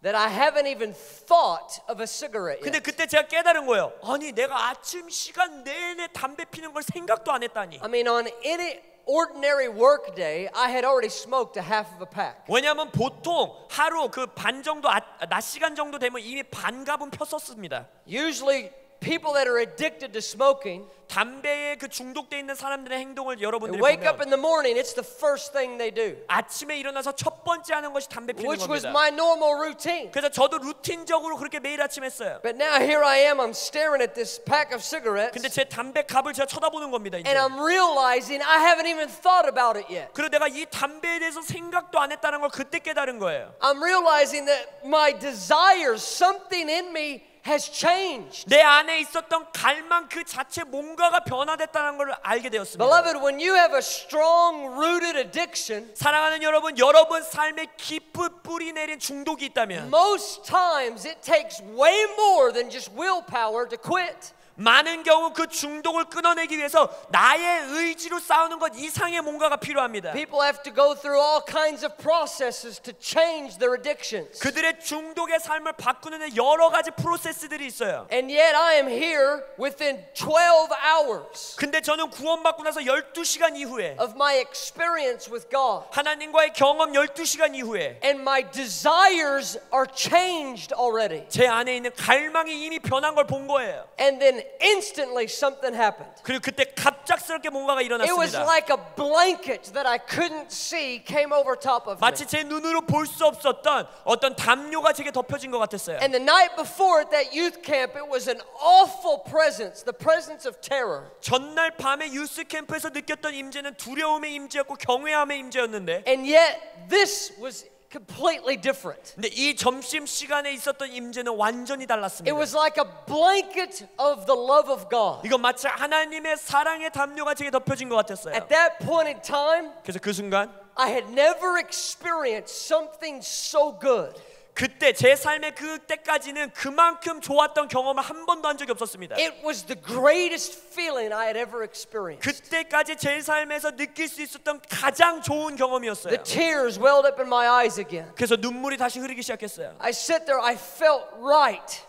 that I haven't even thought of a cigarette
근데
yet.
그때 제가 깨달은 거예요. 아니 내가 아침 시간 내내 담배 피는 걸 생각도 안 했다니.
I mean, on any ordinary work day, I had already smoked a half of a pack.
왜냐하면 보통 하루 그 반 정도 낮 시간 정도 되면 이미 반갑은 폈었습니다.
Usually, people that are addicted to smoking,
담배에 그 중독돼 있는 사람들의 행동을 여러분들이
they wake up
보면
in the morning, it's the first thing they do,
아침에 일어나서 첫 번째 하는 것이 담배 피는
which was
겁니다.
my normal routine.
그래서 저도 루틴적으로 그렇게 매일 아침 했어요.
But now here I am, I'm staring at this pack of cigarettes,
근데 제 담배 값을 제가 쳐다보는 겁니다. 이제.
and I'm realizing I haven't even thought about it yet.
그리고 내가 이 담배에 대해서 생각도 안 했다는 걸 그때 깨달은 거예요.
I'm realizing that my desires, something in me has changed.
내 안에 있었던 갈망 그 자체 뭔가가 변화됐다는 걸 알게 되었습니다.
Beloved, when you have a strong rooted addiction,
사랑하는 여러분, 여러분 삶에 깊은 뿌리 내린 중독이 있다면
most times it takes way more than just willpower to quit.
많은 경우 그 중독을 끊어내기 위해서 나의 의지로 싸우는 것 이상의 뭔가가 필요합니다.
People have to go through all kinds of processes to change their addictions.
그들의 중독의 삶을 바꾸는 여러 가지 프로세스들이 있어요.
And yet I am here within 12 hours
근데 저는 구원받고 나서 12시간 이후에
of my experience with God.
하나님과의 경험 12시간 이후에
And my desires are changed already.
제 안에 있는 갈망이 이미 변한 걸 본 거예요.
And then instantly something happened.
그리고 그때 갑작스럽게 뭔가가
It was
일어났습니다.
like a blanket that I couldn't see came over top of me.
마치 제 눈으로 볼 수 없었던 어떤 담요가 제게 덮여진 것 같았어요.
And the night before at that youth camp, it was an awful presence, the presence of terror.
전날 밤에 유스 캠프에서 느꼈던 임재는 두려움의 임재였고 경외함의 임재였는데
And yet this was completely different.
근데 이 점심 시간에 있었던 임재는 완전히
It
달랐습니다.
was like a blanket of the love of God.
이건 마치 하나님의 사랑의 담요가 제게 덮여진 것 같았어요.
At that point in time,
그래서 그 순간
I had never experienced something so good.
그때 제 삶의 그때까지는 그만큼 좋았던 경험을 한 번도 한 적이 없었습니다.
It was the greatest feeling I had ever experienced.
그때까지 제 삶에서 느낄 수 있었던 가장 좋은 경험이었어요.
The tears welled up in my eyes again.
그래서 눈물이 다시 흐르기 시작했어요.
I sat there, I felt right.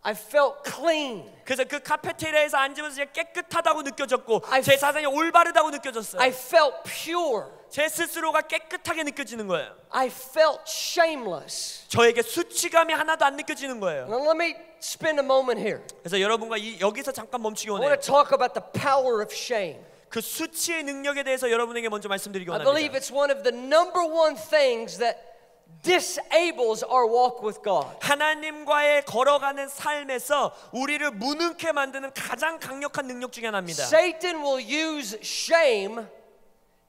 I felt clean.
그래서 그 카페테리아에서 앉으면서 제가 깨끗하다고 느껴졌고
I
제 사상이 올바르다고 느껴졌어요.
I felt pure.
제 스스로가 깨끗하게 느껴지는 거예요.
I felt shameless.
저에게 수치감이 하나도 안 느껴지는 거예요.
Now let me spend a moment here.
그래서 여러분과 여기서 잠깐 멈추기
I
원해요.
want to talk about the power of shame.
그 수치의 능력에 대해서 여러분에게 먼저 말씀드리기
I believe
원합니다.
it's one of the number one things that disables our walk with God.
하나님과의 걸어가는 삶에서 우리를 무능케 만드는 가장 강력한 능력 중에 하나입니다.
Satan will use shame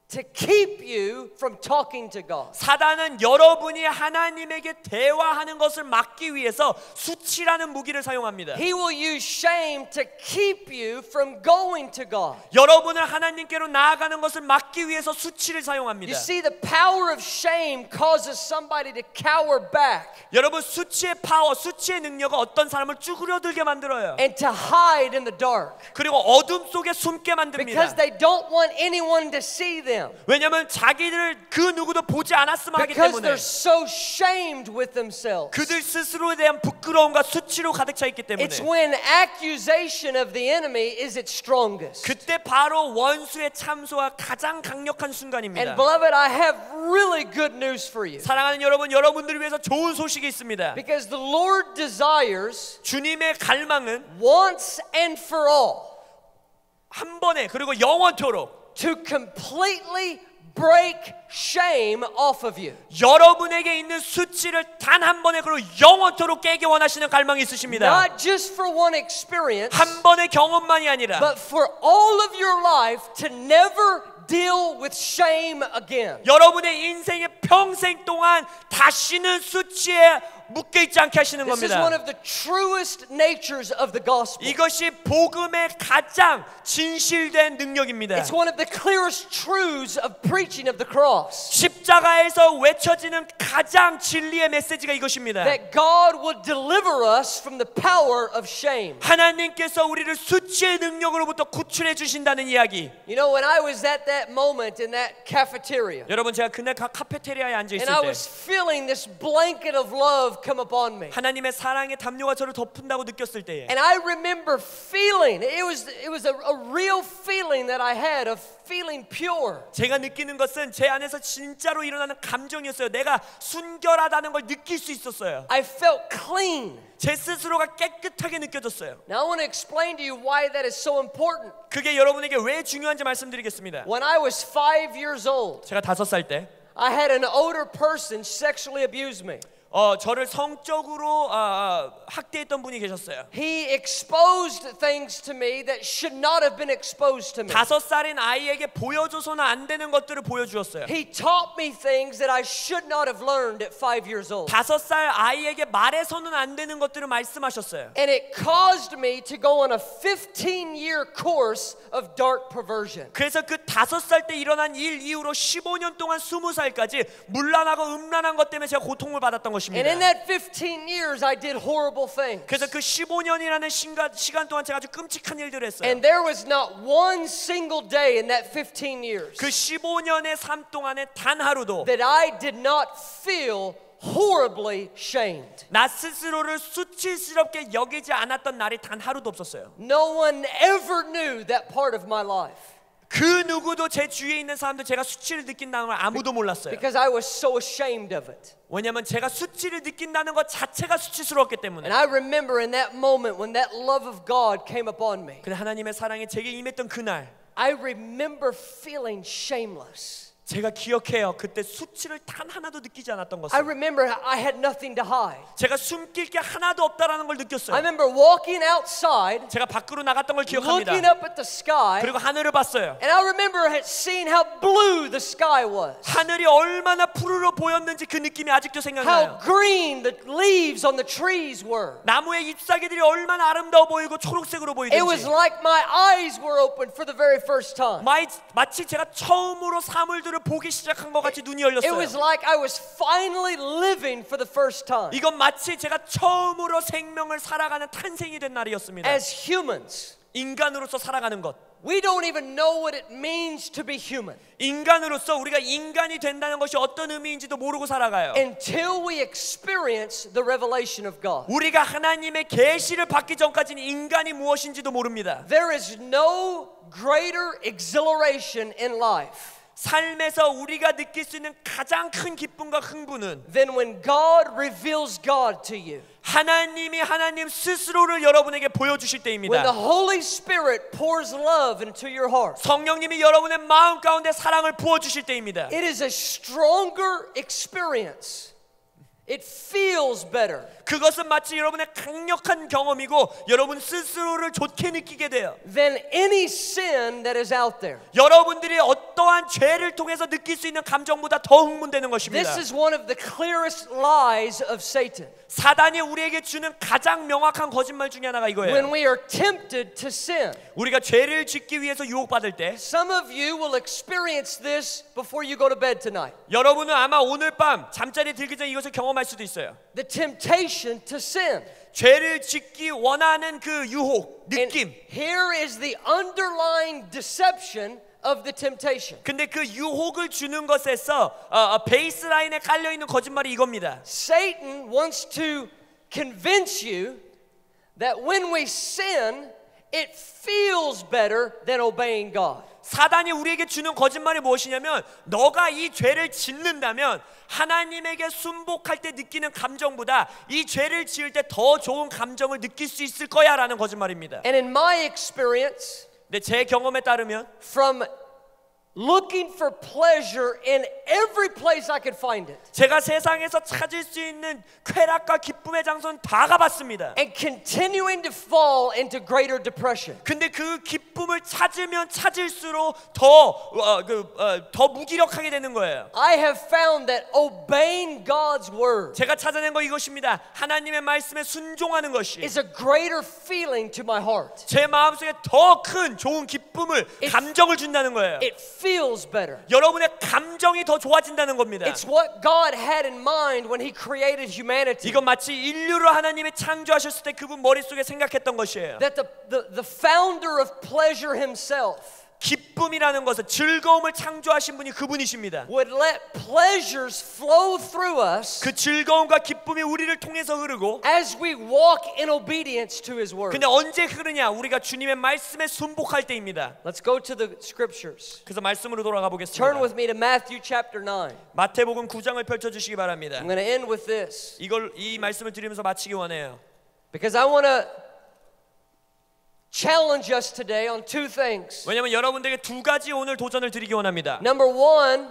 to keep you from talking to God.
사단은 여러분이 하나님에게 대화하는 것을 막기 위해서 수치라는 무기를 사용합니다.
He will use shame to keep you from going to God.
여러분을 하나님께로 나아가는 것을 막기 위해서 수치를 사용합니다.
You see, the power of shame causes somebody to cower back
여러분 수치의 파워, 수치의 능력은 어떤 사람을 쭈그려들게 만들어요.
and to hide in the dark
그리고 어둠 속에 숨게 만듭니다.
because they don't want anyone to see them. them.
왜냐하면 자기들을 그 누구도 보지 않았으면 하기
Because
때문에
they're so shamed with themselves.
그들 스스로에 대한 부끄러움과 수치로 가득 차 있기 때문에
It's when accusation of the enemy is its strongest.
그때 바로 원수의 참소가 가장 강력한 순간입니다.
And beloved, I have really good news for you.
사랑하는 여러분, 여러분들을 위해서 좋은 소식이 있습니다.
Because the Lord desires
주님의 갈망은
once and for all
한 번에 그리고 영원토록
to completely break shame off of you.
여러분에게 있는 수치를 단 한 번에 그리고 영원토록 깨기 원하시는 갈망이 있으십니다.
Not just for one experience,
한 번의 경험만이 아니라
but for all of your life to never deal with shame again.
여러분의 인생의 평생 동안 다시는 수치에 묶여 있지 않게 하시는
This is
겁니다.
one of the truest natures of the gospel.
이것이 복음의 가장 진실된 능력입니다.
It's one of the clearest truths of preaching of the cross.
십자가에서 외쳐지는 가장 진리의 메시지가 이것입니다.
That God will deliver us from the power of shame.
하나님께서 우리를 수치의 능력으로부터 구출해 주신다는 이야기.
You know, when I was at that moment in that cafeteria,
여러분, 제가 그날 카페테리아에 앉아 있을
and I
때
was feeling this blanket of love come upon me.
하나님의 사랑의 담요가 저를 덮은다고 느꼈을 때에
And I remember feeling, it was a real feeling that I had of feeling pure.
제가 느끼는 것은 제 안에서 진짜로 일어나는 감정이었어요. 내가 순결하다는 걸 느낄 수 있었어요.
I felt clean.
제 스스로가 깨끗하게 느껴졌어요.
Now I want to explain to you why that is so important.
그게 여러분에게 왜 중요한지 말씀드리겠습니다.
When I was 5 years old,
제가 5살 때
I had an older person sexually abuse me.
저를 성적으로 학대했던 분이 계셨어요.
He exposed things to me that should not have been exposed to me.
5살인 아이에게 보여줘서는 안 되는 것들을 보여주었어요.
He taught me things that I should not have learned at 5 years old.
5살 아이에게 말해서는 안 되는 것들을 말씀하셨어요.
And it caused me to go on a 15-year course of dark perversion.
그래서 그 5살 때 일어난 일 이후로 15년 동안 20살까지 문란하고 음란한 것 때문에 제가 고통을 받았던 것입니다.
And in that 15 years, I did horrible things.
그래서 그 15년이라는 시간 동안 제가 아주 끔찍한 일들을 했어요.
And there was not one single day in that 15 years
그 15년의 삶 동안에 단 하루도
that I did not feel horribly shamed.
나 스스로를 수치스럽게 여기지 않았던 날이 단 하루도 없었어요.
No one ever knew that part of my life
그 누구도 제 주위에 있는 사람들 제가 수치를 느낀다는 걸 아무도 몰랐어요.
because I was so ashamed of it.
왜냐하면 제가 수치를 느낀다는 것 자체가 수치스러웠기 때문에.
And I remember in that moment when that love of God came upon me,
근데 하나님의 사랑이 제게 임했던 그날
I remember feeling shameless.
제가 기억해요. 그때 수치를 단 하나도 느끼지 않았던
I
것을.
remember I had nothing to hide.
제가 숨길 게 하나도 없다라는 걸
I
느꼈어요.
remember walking outside,
제가 밖으로 나갔던 걸 기억합니다.
looking up at the sky,
그리고 하늘을 봤어요.
and I remember seeing how blue the sky was,
하늘이 얼마나 푸르러 보였는지 그 느낌이 아직도
how
생각나요.
green the leaves on the trees were.
나무의 잎사귀들이 얼마나 아름다워 보이고 초록색으로
It was
보이든지
like my eyes were open for the very first time.
마치 제가 처음으로 사물들을 보기 시작한 것 같이 눈이
It was
열렸어요.
like I was finally living for the first time.
이건 마치 제가 처음으로 생명을 살아가는 탄생이 된 날이었습니다.
As humans,
인간으로서 살아가는 것.
we don't even know what it means to be human
인간으로서 우리가 인간이 된다는 것이 어떤 의미인지도 모르고 살아가요.
until we experience the revelation of God.
우리가 하나님의 계시를 받기 전까지는 인간이 무엇인지도 모릅니다.
There is no greater exhilaration in life
삶에서 우리가 느낄 수 있는 가장 큰 기쁨과 흥분은
than when God reveals God to you.
하나님이 하나님 스스로를 여러분에게 보여주실
When the
때입니다.
Holy Spirit pours love into your heart.
성령님이 여러분의 마음 가운데 사랑을 부어주실 때입니다.
It is a stronger experience. It feels better.
그것은 마치 여러분의 강력한 경험이고 여러분 스스로를 좋게 느끼게 돼요.
Than any sin that is out there.
여러분들이 어떠한 죄를 통해서 느낄 수 있는 감정보다 더 흥분되는 것입니다.
This is one of the clearest lies of Satan.
사단이 우리에게 주는 가장 명확한 거짓말 중에 하나가
When
이거예요.
we are tempted to sin.
우리가 죄를 짓기 위해서 유혹받을 때
Some of you will experience this before you go to bed tonight.
여러분은 아마 오늘 밤 잠자리에 들기 전에 이것을 경험할 수도 있어요.
The temptation to sin.
죄를 짓기 원하는 그 유혹,
And
느낌.
here is the underlying deception of the temptation.
근데 그 유혹을 주는 것에서 베이스라인에 깔려 있는 거짓말이 이겁니다.
Satan wants to convince you that when we sin, it feels better than obeying God.
사단이 우리에게 주는 거짓말이 무엇이냐면 너가 이 죄를 짓는다면 하나님에게 순복할 때 느끼는 감정보다 이 죄를 지을 때 더 좋은 감정을 느낄 수 있을 거야라는 거짓말입니다.
And in my experience,
근데 제 경험에 따르면
from looking for pleasure in every place I could find it,
제가 세상에서 찾을 수 있는 쾌락과 기쁨의 장소는 다 가봤습니다.
and continuing to fall into greater depression.
근데 그 기쁨을 찾으면 찾을수록 더 무기력하게 되는 거예요.
I have found that obeying God's word
제가 찾아낸 거 이것입니다. 하나님의 말씀에 순종하는 것이
is a greater feeling to my heart.
제 마음속에 더 큰 좋은 기쁨을, 감정을 준다는 거예요.
It feels better.
여러분의 감정이 더 좋아진다는 겁니다.
It's what God had in mind when He created humanity.
이건 마치 인류를 하나님이 창조하셨을 때 그분 머릿속에 생각했던 것이에요.
That the founder of pleasure himself
기쁨이라는 것은 즐거움을 창조하신 분이 그분이십니다.
would let pleasures flow through us
그 즐거움과 기쁨이 우리를 통해서 흐르고
as we walk in obedience to His word.
근데 언제 흐르냐? 우리가 주님의 말씀에 순복할 때입니다.
Let's go to the scriptures.
그래서 말씀으로 돌아가
Turn
보겠습니다.
with me to Matthew chapter 9.
마태복음 9장을 펼쳐주시기 바랍니다.
I'm going to end with this
이 말씀을 드리면서 마치기 원해요.
because I want to challenge us today on two things.
왜냐하면 여러분들에게 두 가지 오늘 도전을 드리기 원합니다.
Number one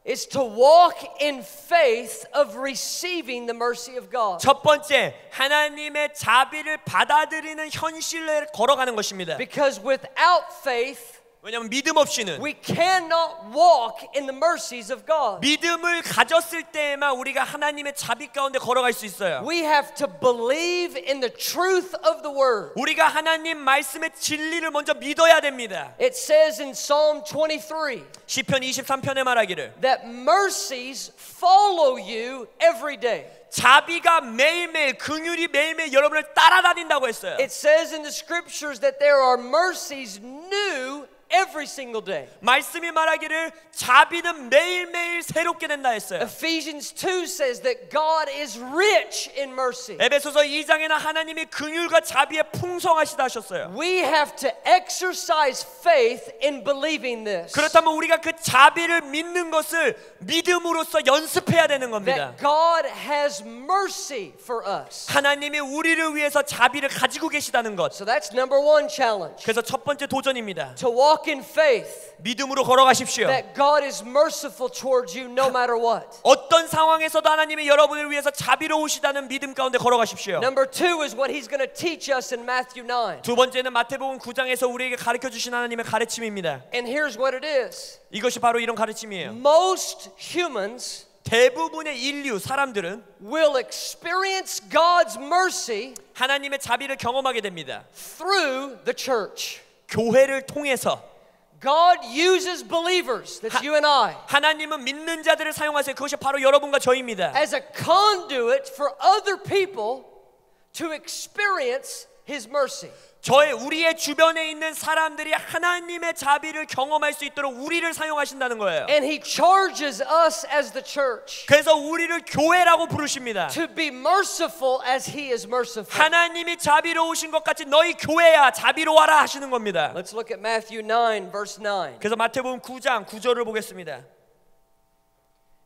is to walk in faith of receiving the mercy of God.
첫 번째, 하나님의 자비를 받아들이는 현실을 걸어가는 것입니다.
Because without faith,
왜냐하면 믿음 없이는
we cannot walk in the mercies of God.
믿음을 가졌을 때에만 우리가 하나님의 자비 가운데 걸어갈 수 있어요.
We have to believe in the truth of the word.
우리가 하나님 말씀의 진리를 먼저 믿어야 됩니다.
It says in Psalm 23
시편 23편에 말하기를
that mercies follow you every day.
자비가 매일매일, 긍휼이 매일매일 여러분을 따라다닌다고 했어요.
It says in the scriptures that there are mercies new every single day.
말씀이 말하기를 자비는 매일매일 새롭게 된다 했어요.
Ephesians 2 says that God is rich in mercy.
에베소서 2장에는 하나님이 긍휼과 자비에 풍성하시다 하셨어요.
We have to exercise faith in believing this.
그렇다면 우리가 그 자비를 믿는 것을 믿음으로써 연습해야 되는 겁니다.
That God has mercy for us.
하나님이 우리를 위해서 자비를 가지고 계시다는 것.
So that's number one challenge.
그래서 첫 번째 도전입니다.
To walk in faith
믿음으로 걸어가십시오.
that God is merciful towards you no matter what.
어떤 상황에서도 하나님이 여러분을 위해서 자비로우시다는 믿음 가운데 걸어가십시오.
Number two is what He's going to teach us in Matthew 9.
두 번째는 마태복음 9장에서 우리에게 가르쳐 주신 하나님의 가르침입니다.
And here's what it is.
이것이 바로 이런 가르침이에요.
Most humans
대부분의 인류 사람들은
will experience God's mercy
하나님의 자비를 경험하게 됩니다.
through the church.
교회를 통해서
God uses believers, that's you and I,
하나님은 믿는 자들을 사용하세요. 그것이 바로 여러분과 저입니다.
as a conduit for other people to experience His mercy.
우리의 주변에 있는 사람들이 하나님의 자비를 경험할 수 있도록 우리를 사용하신다는 거예요.
And He charges us as the church
그래서 우리를 교회라고 부르십니다.
to be merciful as He is merciful.
하나님이 자비로우신 것 같이 너희 교회야 자비로워라 하시는 겁니다.
Let's look at Matthew 9 verse 9.
그래서 마태복음 9장 9절을 보겠습니다.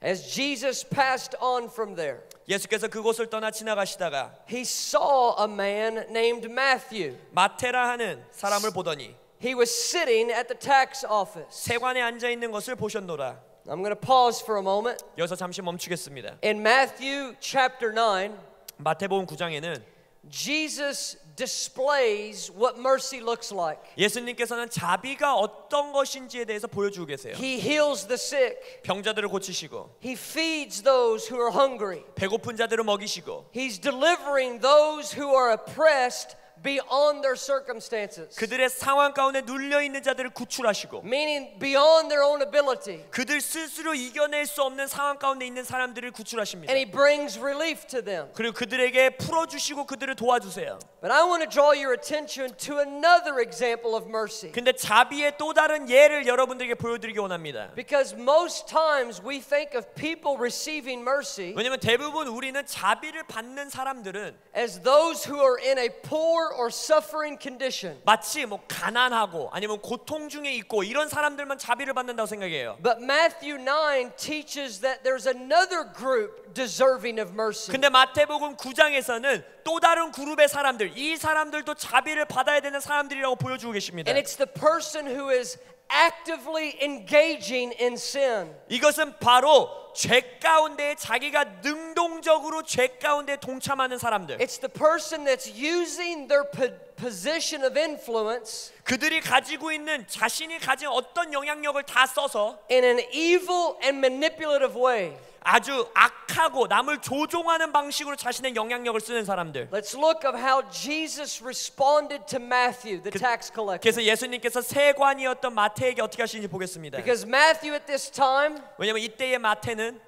As Jesus passed on from there,
예수께서 그곳을 떠나 지나가시다가
He saw a man named Matthew.
마태라 하는 사람을 보더니
He was sitting at the tax office.
세관에 앉아 있는 것을 보셨노라.
I'm going to pause for a moment.
여기서 잠시 멈추겠습니다.
In Matthew chapter 9,
마태복음 9장에는
Jesus displays what mercy looks like.
예수님께서는 자비가 어떤 것인지에 대해서 보여주고 계세요.
He heals the sick.
병자들을 고치시고
He feeds those who are hungry.
배고픈 자들을 먹이시고
He's delivering those who are oppressed beyond their circumstances.
그들의 상황 가운데 눌려 있는 자들을 구출하시고,
Meaning beyond their own ability.
그들 스스로 이겨낼 수 없는 상황 가운데 있는 사람들을 구출하십니다.
And He brings relief to them.
그리고 그들에게 풀어주시고 그들을 도와주세요.
But I want to draw your attention to another example of mercy.
근데 자비의 또 다른 예를 여러분들에게 보여드리기 원합니다.
Because most times we think of people receiving mercy
왜냐면 대부분 우리는 자비를 받는 사람들은
as those who are in a poor or suffering condition.
마치 뭐 가난하고 아니면 고통 중에 있고 이런 사람들만 자비를 받는다고 생각해요.
But Matthew 9 teaches that there's another group deserving of mercy.
근데 마태복음 9장에서는 또 다른 그룹의 사람들, 이 사람들도 자비를 받아야 되는 사람들이라고 보여주고 계십니다.
And it's the person who is actively engaging in sin.
이것은 바로 죄 가운데 자기가 능동적으로 죄 가운데 동참하는 사람들.
It's the person that's using their position of influence
그들이 가지고 있는 자신이 가진 어떤 영향력을 다 써서
in an evil and manipulative way.
아주 악하고 남을 조종하는 방식으로 자신의 영향력을 쓰는 사람들.
Let's look at how Jesus responded to Matthew, the tax collector.
그래서 예수님께서 세관이었던 마태에게 어떻게 하시는지 보겠습니다.
Because Matthew at this time
왜냐하면 이때의 마태는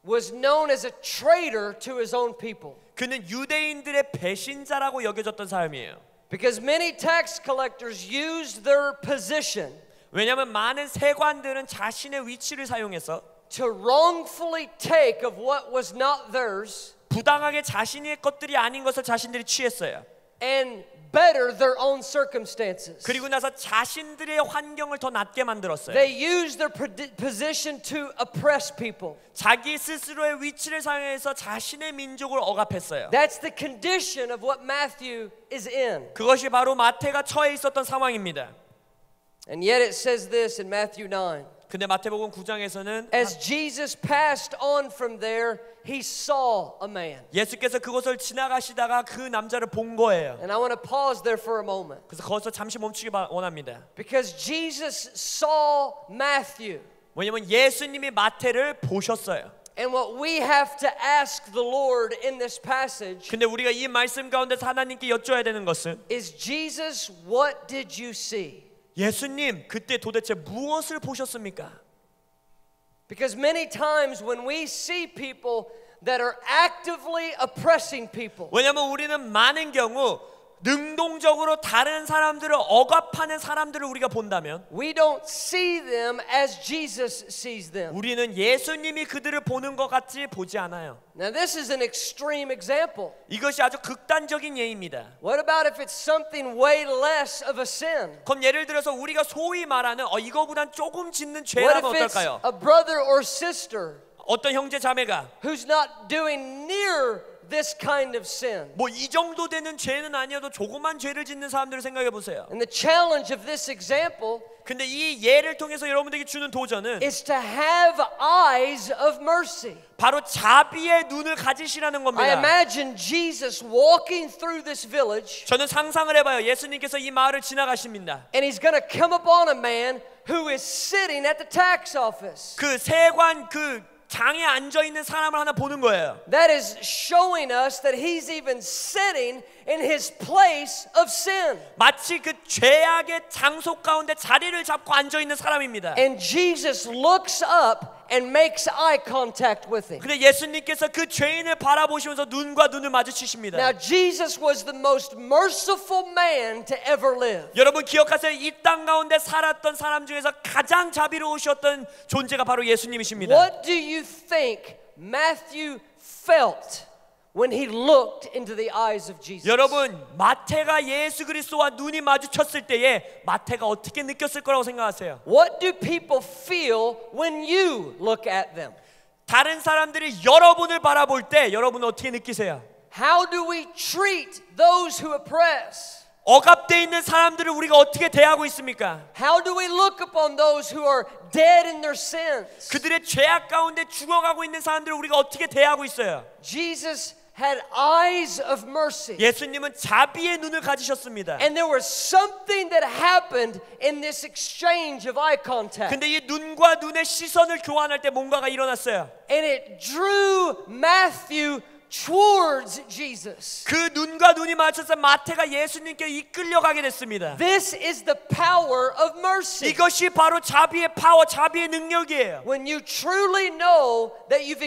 was known as a traitor to his own people.
그는 유대인들의 배신자라고 여겨졌던 사람이에요.
Because many tax collectors used their position
왜냐하면 많은 세관들은 자신의 위치를 사용해서
to wrongfully take of what was not theirs
부당하게 자신의 것들이 아닌 것을 자신들이 취했어요.
and better their own circumstances.
그리고 나서 자신들의 환경을 더 낮게 만들었어요.
They used their position to oppress people.
자기 스스로의 위치를 사용해서 자신의 민족을 억압했어요.
That's the condition of what Matthew is in.
그것이 바로 마태가 처해 있었던 상황입니다.
And yet it says this in Matthew 9.
근데 마태복음 9장에서는
As Jesus passed on from there, he saw a man.
예수께서 그곳을 지나가시다가 그 남자를 본 거예요.
And I want to pause there for a moment.
그래서 거기서 잠시 멈추기 원합니다.
Because Jesus saw Matthew.
왜냐면 예수님이 마태를 보셨어요.
And what we have to ask the Lord in this passage
근데 우리가 이 말씀 가운데서 하나님께 여쭤야 되는 것은
is, Jesus, what did you see?
예수님 그때 도대체 무엇을 보셨습니까?
Because many times when we see people that are actively oppressing people,
왜냐하면 우리는 많은 경우 능동적으로 다른 사람들을 억압하는 사람들을 우리가 본다면
we don't see them as Jesus sees them.
우리는 예수님이 그들을 보는 것 같이 보지 않아요.
Now this is an extreme example.
이것이 아주 극단적인 예입니다.
What about if it's something way less of a sin?
그럼 예를 들어서 우리가 소위 말하는 이거보단 조금 짓는
What
죄라면
if it's
어떨까요?
a brother or sister
어떤 형제 자매가
who's not doing near this kind of sin?
뭐 이 정도 되는 죄는 아니어도 조그만 죄를 짓는 사람들을 생각해 보세요.
And the challenge of this example
근데 이 예를 통해서 여러분들에게 주는 도전은
is to have eyes of mercy.
바로 자비의 눈을 가지시라는
I
겁니다.
imagine Jesus walking through this village,
저는 상상을 해봐요. 예수님께서 이 마을을 지나가십니다.
and he's going to come upon a man who is sitting at the tax office.
그 세관 그 장에 앉아 있는 사람을 하나 보는 거예요.
That is showing us that he's even sitting in his place of sin.
마치 그 죄악의 장소 가운데 자리를 잡고 앉아 있는 사람입니다.
And Jesus looks up and makes eye contact with him.
근데 예수님께서 그 죄인을 바라보시면서 눈과 눈을 마주치십니다.
Now Jesus was the most merciful man to ever live.
여러분 기억하세요. 이 땅 가운데 살았던 사람 중에서 가장 자비로우셨던 존재가 바로 예수님이십니다.
What do you think Matthew felt when he looked into the eyes of Jesus?
여러분 마태가 예수 그리스도와 눈이 마주쳤을 때에 마태가 어떻게 느꼈을 거라고 생각하세요?
What do people feel when you look at them?
다른 사람들이 여러분을 바라볼 때 여러분은 어떻게 느끼세요?
How do we treat those who oppress?
억압되어 있는 사람들을 우리가 어떻게 대하고 있습니까?
How do we look upon those who are dead in their sins?
그들의 죄악 가운데 죽어가고 있는 사람들을 우리가 어떻게 대하고 있어요?
Jesus had eyes of mercy.
예수님은 자비의 눈을 가지셨습니다.
And there was something that happened in this exchange of eye contact.
근데 이 눈과 눈의 시선을 교환할 때 뭔가가 일어났어요.
And it drew Matthew towards Jesus.
그 눈과 눈이 마주쳐서 마태가 예수님께 이끌려가게 됐습니다.
This is the power of mercy.
이것이 바로 자비의 파워, 자비의 능력이에요.
When you truly know that you've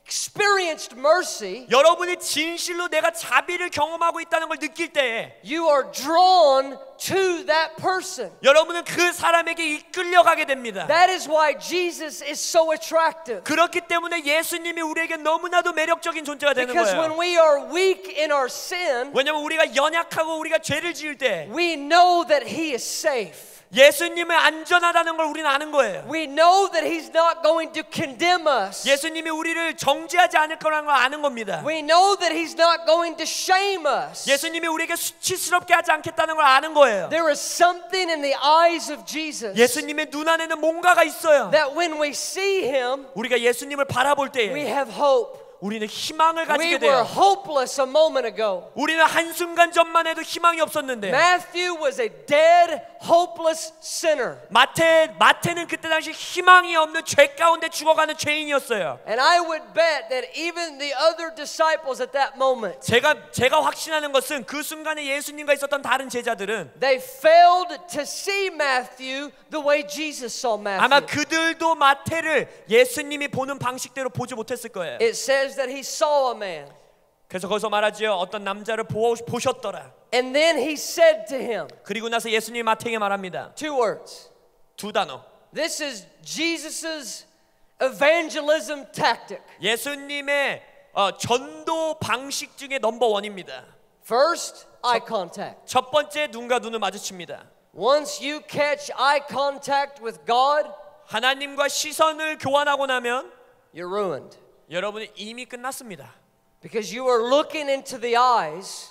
experienced mercy,
여러분이 진실로 내가 자비를 경험하고 있다는 걸 느낄 때에
you are drawn to that person.
여러분은 그 사람에게 이끌려가게 됩니다.
That is why Jesus is so attractive.
그렇기 때문에 예수님이 우리에게 너무나도 매력적인 존재가 되는
Because
거예요.
when we are weak in our sin,
왜냐하면 우리가 연약하고 우리가 죄를 지을 때
we know that He is safe.
예수님은 안전하다는 걸 우리는 아는 거예요.
We know that He's not going to condemn us.
예수님이 우리를 정죄하지 않을 거라는 걸 아는 겁니다.
We know that He's not going to shame us.
예수님이 우리에게 수치스럽게 하지 않겠다는 걸 아는 거예요.
There is something in the eyes of Jesus
예수님의 눈 안에는 뭔가가 있어요.
that when we see Him,
우리가 예수님을 바라볼
we
때에
have hope.
우리는 희망을
We
가지게
were
돼요.
hopeless a moment ago.
우리는 한순간 전만 해도 희망이 없었는데
Matthew was a dead, hopeless sinner.
마태는 그때 당시 희망이 없는 죄 가운데 죽어가는 죄인이었어요.
And I would bet that even the other disciples at that moment,
제가 확신하는 것은 그 순간에 예수님과 있었던 다른 제자들은
they failed to see Matthew the way Jesus saw
아마
Matthew.
그들도 마태를 예수님이 보는 방식대로 보지 못했을 거예요.
It says that he saw a man.
그래서 거기서 말하지요. 어떤 남자를 보셨더라.
And then he said to him,
그리고 나서 예수님이 마태에게 말합니다.
two words.
두 단어.
This is Jesus's evangelism tactic.
예수님의 전도 방식 중에 넘버 원입니다.
First, eye contact.
첫 번째 눈과 눈을 마주칩니다.
Once you catch eye contact with God,
하나님과 시선을 교환하고 나면
you're ruined.
여러분이 이미 끝났습니다.
Because you are looking into the eyes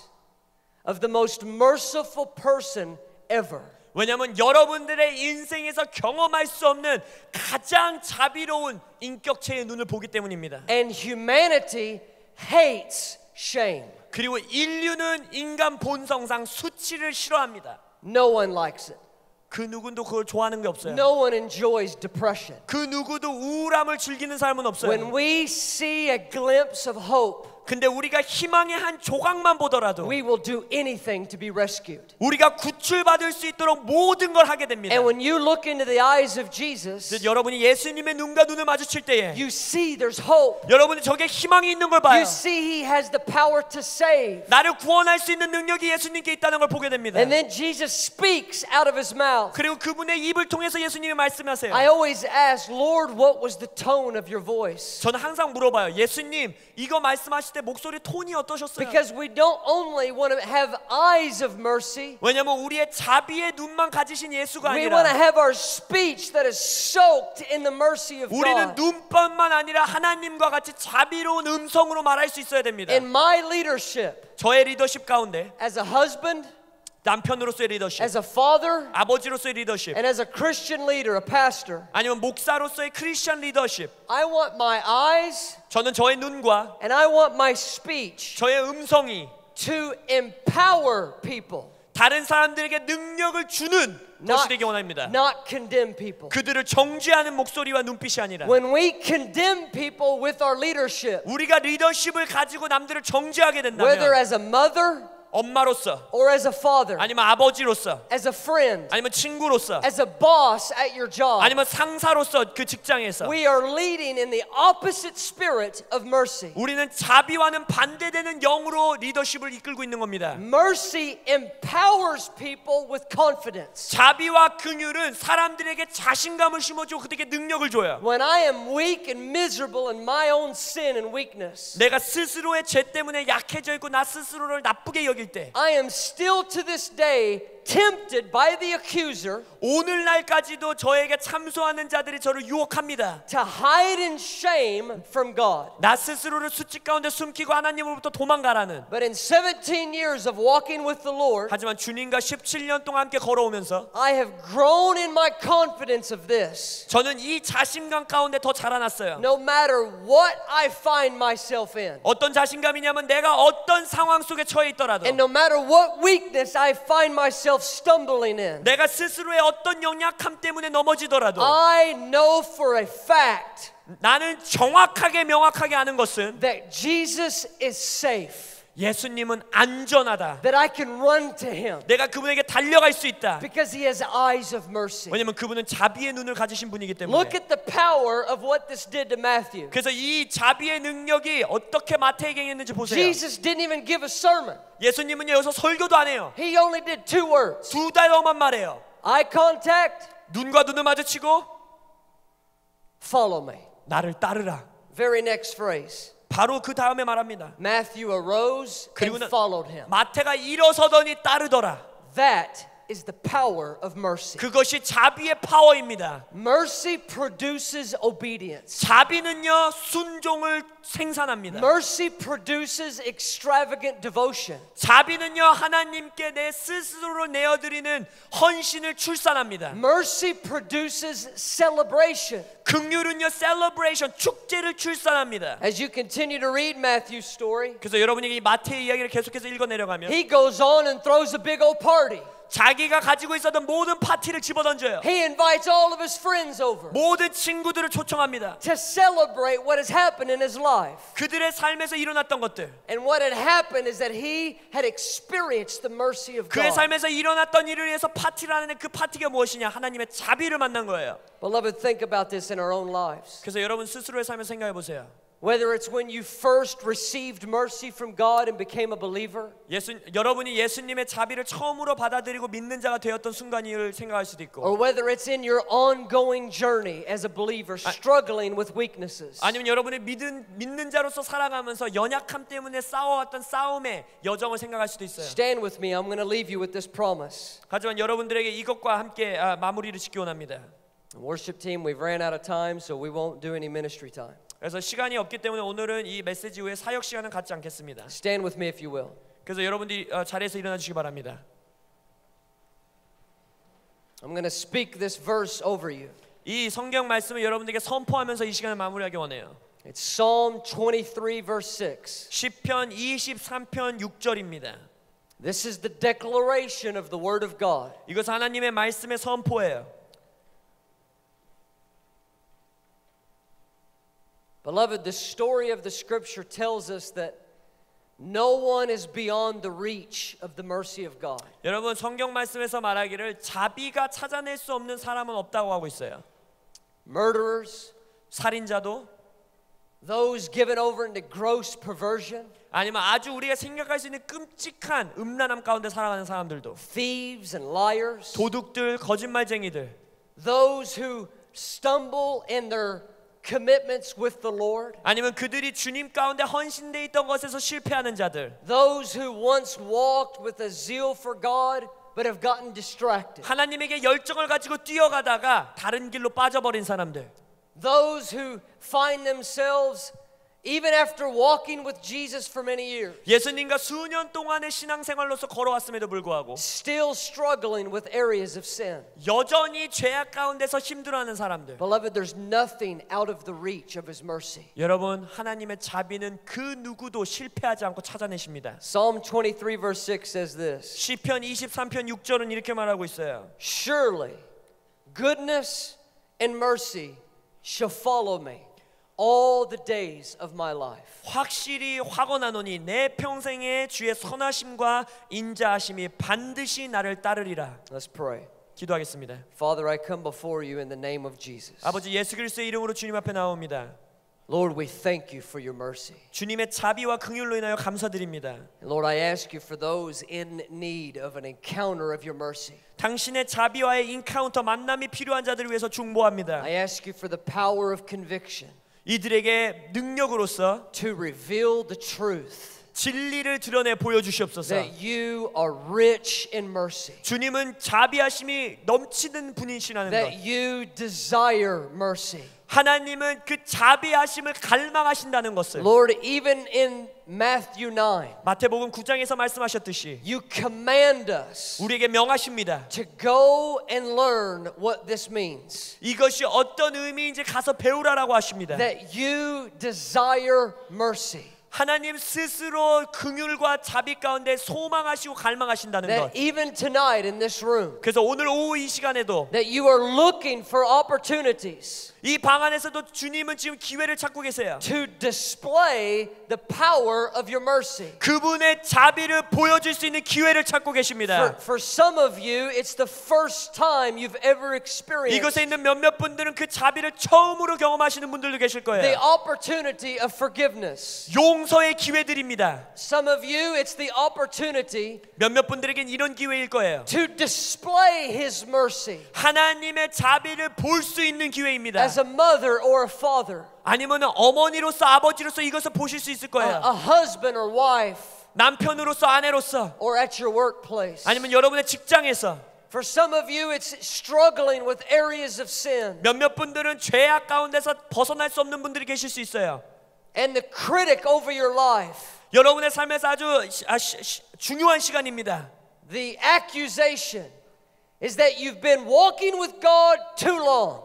of the most merciful person ever.
왜냐하면 여러분들의 인생에서 경험할 수 없는 가장 자비로운 인격체의 눈을 보기 때문입니다.
And humanity hates shame.
그리고 인류는 인간 본성상 수치를 싫어합니다.
No one likes it.
그 누구도 그걸 좋아하는 게 없어요.
No one enjoys depression.
그 누구도 우울함을 즐기는 사람은 없어요.
When we see a glimpse of hope,
근데 우리가 희망의 한 조각만 보더라도
we will do anything to be rescued.
우리가 구출받을 수 있도록 모든 걸 하게 됩니다.
And when you look into the eyes of Jesus,
여러분이 예수님의 눈과 눈을 마주칠 때에
you see there's hope.
여러분이 저게 희망이 있는 걸 봐요.
You see He has the power to save.
나를 구원할 수 있는 능력이 예수님께 있다는 걸 보게 됩니다.
And then Jesus speaks out of His mouth.
그리고 그분의 입을 통해서 예수님이 말씀하세요.
I always ask, Lord, what was the tone of your voice?
저는 항상 물어봐요. 예수님, 이거 말씀하실 때 목소리 톤이 어떠셨어요?
Because we don't only want to have eyes of mercy,
왜냐면 우리의 자비의 눈만 가지신 예수가
we want to
아니라
have our speech that is soaked in the mercy of
우리는
God.
눈뿐만 아니라 하나님과 같이 자비로운 음성으로 말할 수 있어야 됩니다.
In my leadership,
저의 리더십 가운데
as a husband,
남편으로서의 리더십,
as a father,
아버지로서의 리더십,
and as a Christian leader, a pastor,
아니면 목사로서의 크리스천 리더십,
I want my eyes
저는 저의 눈과
and I want my speech
저의 음성이
to empower people,
다른 사람들에게 능력을 주는 것이 되기 원합니다.
not condemn people.
그들을 정죄하는 목소리와 눈빛이 아니라
When we condemn people with our leadership,
우리가 리더십을 가지고 남들을 정죄하게
whether
된다면
as a mother
엄마로서
or as a father,
아니면 아버지로서
as a friend,
아니면 친구로서
as a boss at your job,
아니면 상사로서 그 직장에서
we are leading in the opposite spirit of mercy.
우리는 자비와는 반대되는 영으로 리더십을 이끌고 있는 겁니다.
Mercy empowers people with confidence.
자비와 긍휼은 사람들에게 자신감을 심어주고 그들에게 능력을 줘요.
When I am weak and miserable in my own sin and weakness,
내가 스스로의 죄 때문에 약해져 있고 나 스스로를 나쁘게 여길 때
I am still to this day tempted by the accuser
오늘날까지도 저에게 참소하는 자들이 저를 유혹합니다.
to hide in shame from God.
나 스스로를 수치 가운데 숨기고 하나님으로부터 도망가라는.
But in 17 years of walking with the Lord,
하지만 주님과 17년 동안 함께 걸어오면서
I have grown in my confidence of this.
저는 이 자신감 가운데 더 자라났어요.
No matter what I find myself in,
어떤 자신감이냐면 내가 어떤 상황 속에 처해 있더라도
and no matter what weakness I find myself myself stumbling in,
내가 스스로의 어떤 연약함 때문에 넘어지더라도
I know for a fact
나는 정확하게 명확하게 아는 것은
that Jesus is safe.
예수님은 안전하다.
That I can run to him
내가 그분에게 달려갈 수 있다.
because he has eyes of mercy.
왜냐면 그분은 자비의 눈을 가지신 분이기 때문에.
Look at the power of what this did to Matthew.
그래서 이 자비의 능력이 어떻게 마태에게 했는지 보세요.
Jesus didn't even give a sermon.
예수님은 여기서 설교도 안 해요.
He only did 2 words.
두 단어만 말해요.
Eye contact,
눈과 눈을 마주치고
follow me.
나를 따르라.
Very next phrase.
바로 그 다음에 말합니다.
Matthew arose and followed him.
마태가 일어서더니 따르더라.
That is the power of mercy.
그것이 자비의 파워입니다.
Mercy produces obedience.
자비는요 순종을 생산합니다.
Mercy produces extravagant devotion.
자비는요 하나님께 내 스스로를 내어드리는 헌신을 출산합니다.
Mercy produces celebration.
긍휼은요 celebration 축제를 출산합니다.
As you continue to read Matthew's story,
그래서 여러분이 이 마태의 이야기를 계속해서 읽어 내려가면
he goes on and throws a big old party.
자기가 가지고 있었던 모든 파티를 집어던져요.
He invites all of his friends over
모든 친구들을 초청합니다.
to celebrate what has happened in his life.
그들의 삶에서 일어났던 것들.
And what had happened is that he had experienced the mercy of
그의
God.
삶에서 일어났던 일을 위해서 파티를 하는데 그 파티가 무엇이냐? 하나님의 자비를 만난 거예요.
Beloved, think about this in our own lives.
그래서 여러분 스스로의 삶을 생각해 보세요.
Whether it's when you first received mercy from God and became a believer,
여러분이 예수님의 자비를 처음으로 받아들이고 믿는 자가 되었던 순간을 생각할 수도 있고,
or whether it's in your ongoing journey as a believer struggling with weaknesses.
아니면 여러분이 믿는 자로서 살아가면서 연약함 때문에 싸워왔던 싸움의 여정을 생각할 수도 있어요.
Stand with me. I'm going to leave you with this promise.
하지만 여러분들에게 이것과 함께 마무리를 짓기 원합니다.
Worship team, we've ran out of time, so we won't do any ministry time.
그래서 시간이 없기 때문에 오늘은 이 메시지 후에 사역 시간은 갖지 않겠습니다.
Stand with me if you will.
그래서 여러분들이 자리에서 일어나 주시기 바랍니다.
I'm going to speak this verse over you.
이 성경 말씀을 여러분들에게 선포하면서 이 시간을 마무리하기 원해요.
It's Psalm 23 verse 6.
시편 23편 6절입니다.
This is the declaration of the word of God.
이것은 하나님의 말씀의 선포예요.
Beloved, the story of the scripture tells us that no one is beyond the reach of the mercy of God.
여러분 성경 말씀에서 말하기를 자비가 찾아낼 수 없는 사람은 없다고 하고 있어요.
Murderers,
살인자도,
those given over into gross perversion,
아니면 아주 우리가 생각할 수 있는 끔찍한 음란함 가운데 살아가는 사람들도,
thieves and liars,
도둑들, 거짓말쟁이들,
those who stumble in their commitments with the Lord,
아니면 그들이 주님 가운데 헌신돼 있던 것에서 실패하는 자들,
those who once walked with a zeal for God but have gotten distracted,
하나님에게 열정을 가지고 뛰어가다가 다른 길로 빠져버린 사람들,
those who find themselves even after walking with Jesus for many years,
예수님과 수년 동안의 신앙생활로서 걸어왔음에도 불구하고
still struggling with areas of sin.
여전히 죄악 가운데서 힘들어하는 사람들.
Beloved, there's nothing out of the reach of His mercy.
여러분 하나님의 자비는 그 누구도 실패하지 않고 찾아내십니다.
Psalm 23 verse 6 says this.
시편 23편 6절은 이렇게 말하고 있어요.
Surely goodness and mercy shall follow me all the days of my life.
확실히 확언하노니 내 평생에 주의 선하심과 인자하심이 반드시 나를 따르리라.
Let's pray.
기도하겠습니다.
Father, I come before you in the name of Jesus.
아버지 예수 그리스도의 이름으로 주님 앞에 나옵니다.
Lord, we thank you for your mercy.
주님의 자비와 긍휼로 인하여 감사드립니다.
And Lord, I ask you for those in need of an encounter of your mercy.
당신의 자비와의 인카운터 만남이 필요한 자들을 위해서 중보합니다.
I ask you for the power of conviction
이들에게 능력으로서
to reveal the truth
진리를 드러내 보여주시옵소서.
that you are rich in mercy,
주님은 자비하심이 넘치는 분이시라는 것.
that you desire mercy.
하나님은 그 자비하심을 갈망하신다는 것을
Lord, even in Matthew 9,
마태복음 9장에서 말씀하셨듯이
you command us
우리에게 명하십니다.
to go and learn what this means.
이것이 어떤 의미인지 가서 배우라라고 하십니다.
That you desire mercy.
하나님 스스로 긍휼과 자비 가운데 소망하시고 갈망하신다는 것.
That even tonight in this room,
그래서 오늘 오후 이 시간에도
that you are looking for opportunities
이 방 안에서도 주님은 지금 기회를 찾고 계세요.
to display the power of your mercy.
그분의 자비를 보여줄 수 있는 기회를 찾고 계십니다.
For some of you, it's the first time you've ever experienced
이곳에 있는 몇몇 분들은 그 자비를 처음으로 경험하시는 분들도 계실
the
거예요.
opportunity of forgiveness.
용서의 기회들입니다.
Some of you, it's the opportunity
몇몇 분들에겐 이런 기회일 거예요.
to display His mercy
하나님의 자비를 볼 수 있는 기회입니다.
as a mother or a father,
아니면 어머니로서 아버지로서 이것을 보실 수 있을 거예요.
a husband or wife,
남편으로서 아내로서
or at your workplace.
아니면 여러분의 직장에서
For some of you, it's struggling with areas of sin.
몇몇 분들은 죄악 가운데서 벗어날 수 없는 분들이 계실 수 있어요.
And the critic over your life,
여러분의 삶에서 아주 중요한 시간입니다.
the accusation is that you've been walking with God too long.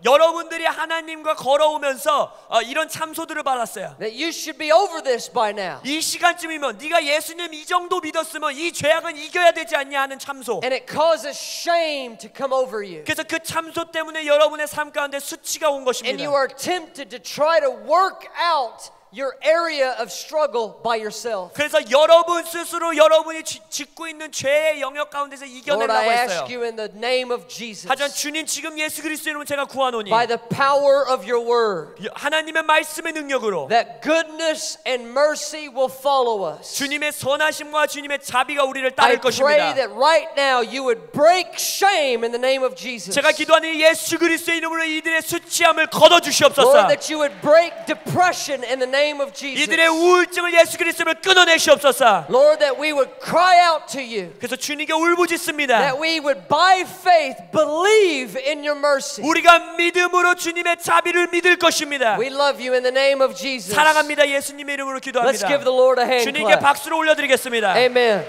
여러분들이 하나님과 걸어오면서 이런 참소들을 받았어요.
That you should be over this by now.
이 시간쯤이면 네가 예수님 이 정도 믿었으면 이 죄악은 이겨야 되지 않냐 하는 참소.
And it causes shame to come over you.
그래서 그 참소 때문에 여러분의 삶 가운데 수치가 온 것입니다.
And you are tempted to try to work out your area of struggle by yourself.
그래서 여러분 스스로 여러분이 짓고 있는 죄의 영역 가운데서
Lord, I
이겨내려고
ask
했어요.
you in the name of Jesus,
하지만 주님 지금 예수 그리스도 이름으로 제가 구하노니
by the power of your word,
하나님의 말씀의 능력으로
that goodness and mercy will follow us.
주님의 선하심과 주님의 자비가 우리를
I
따를
pray
것입니다.
that right now you would break shame in the name of Jesus.
제가 기도하는 예수 그리스도의 이름으로 이들의 수치함을 걷어
Lord,
주시옵소서.
that you would break depression in the name of Jesus.
이들의 우울증을 예수 그리스도를 끊어내시옵소서.
Lord, that we would cry out to you.
그래서 주님께 울부짖습니다.
That we would by faith believe in your mercy.
우리가 믿음으로 주님의 자비를 믿을 것입니다.
We love you in the name of Jesus.
사랑합니다. 예수님의 이름으로
Let's
기도합니다.
give the Lord a hand
주님께
clap.
박수를 올려드리겠습니다.
Amen.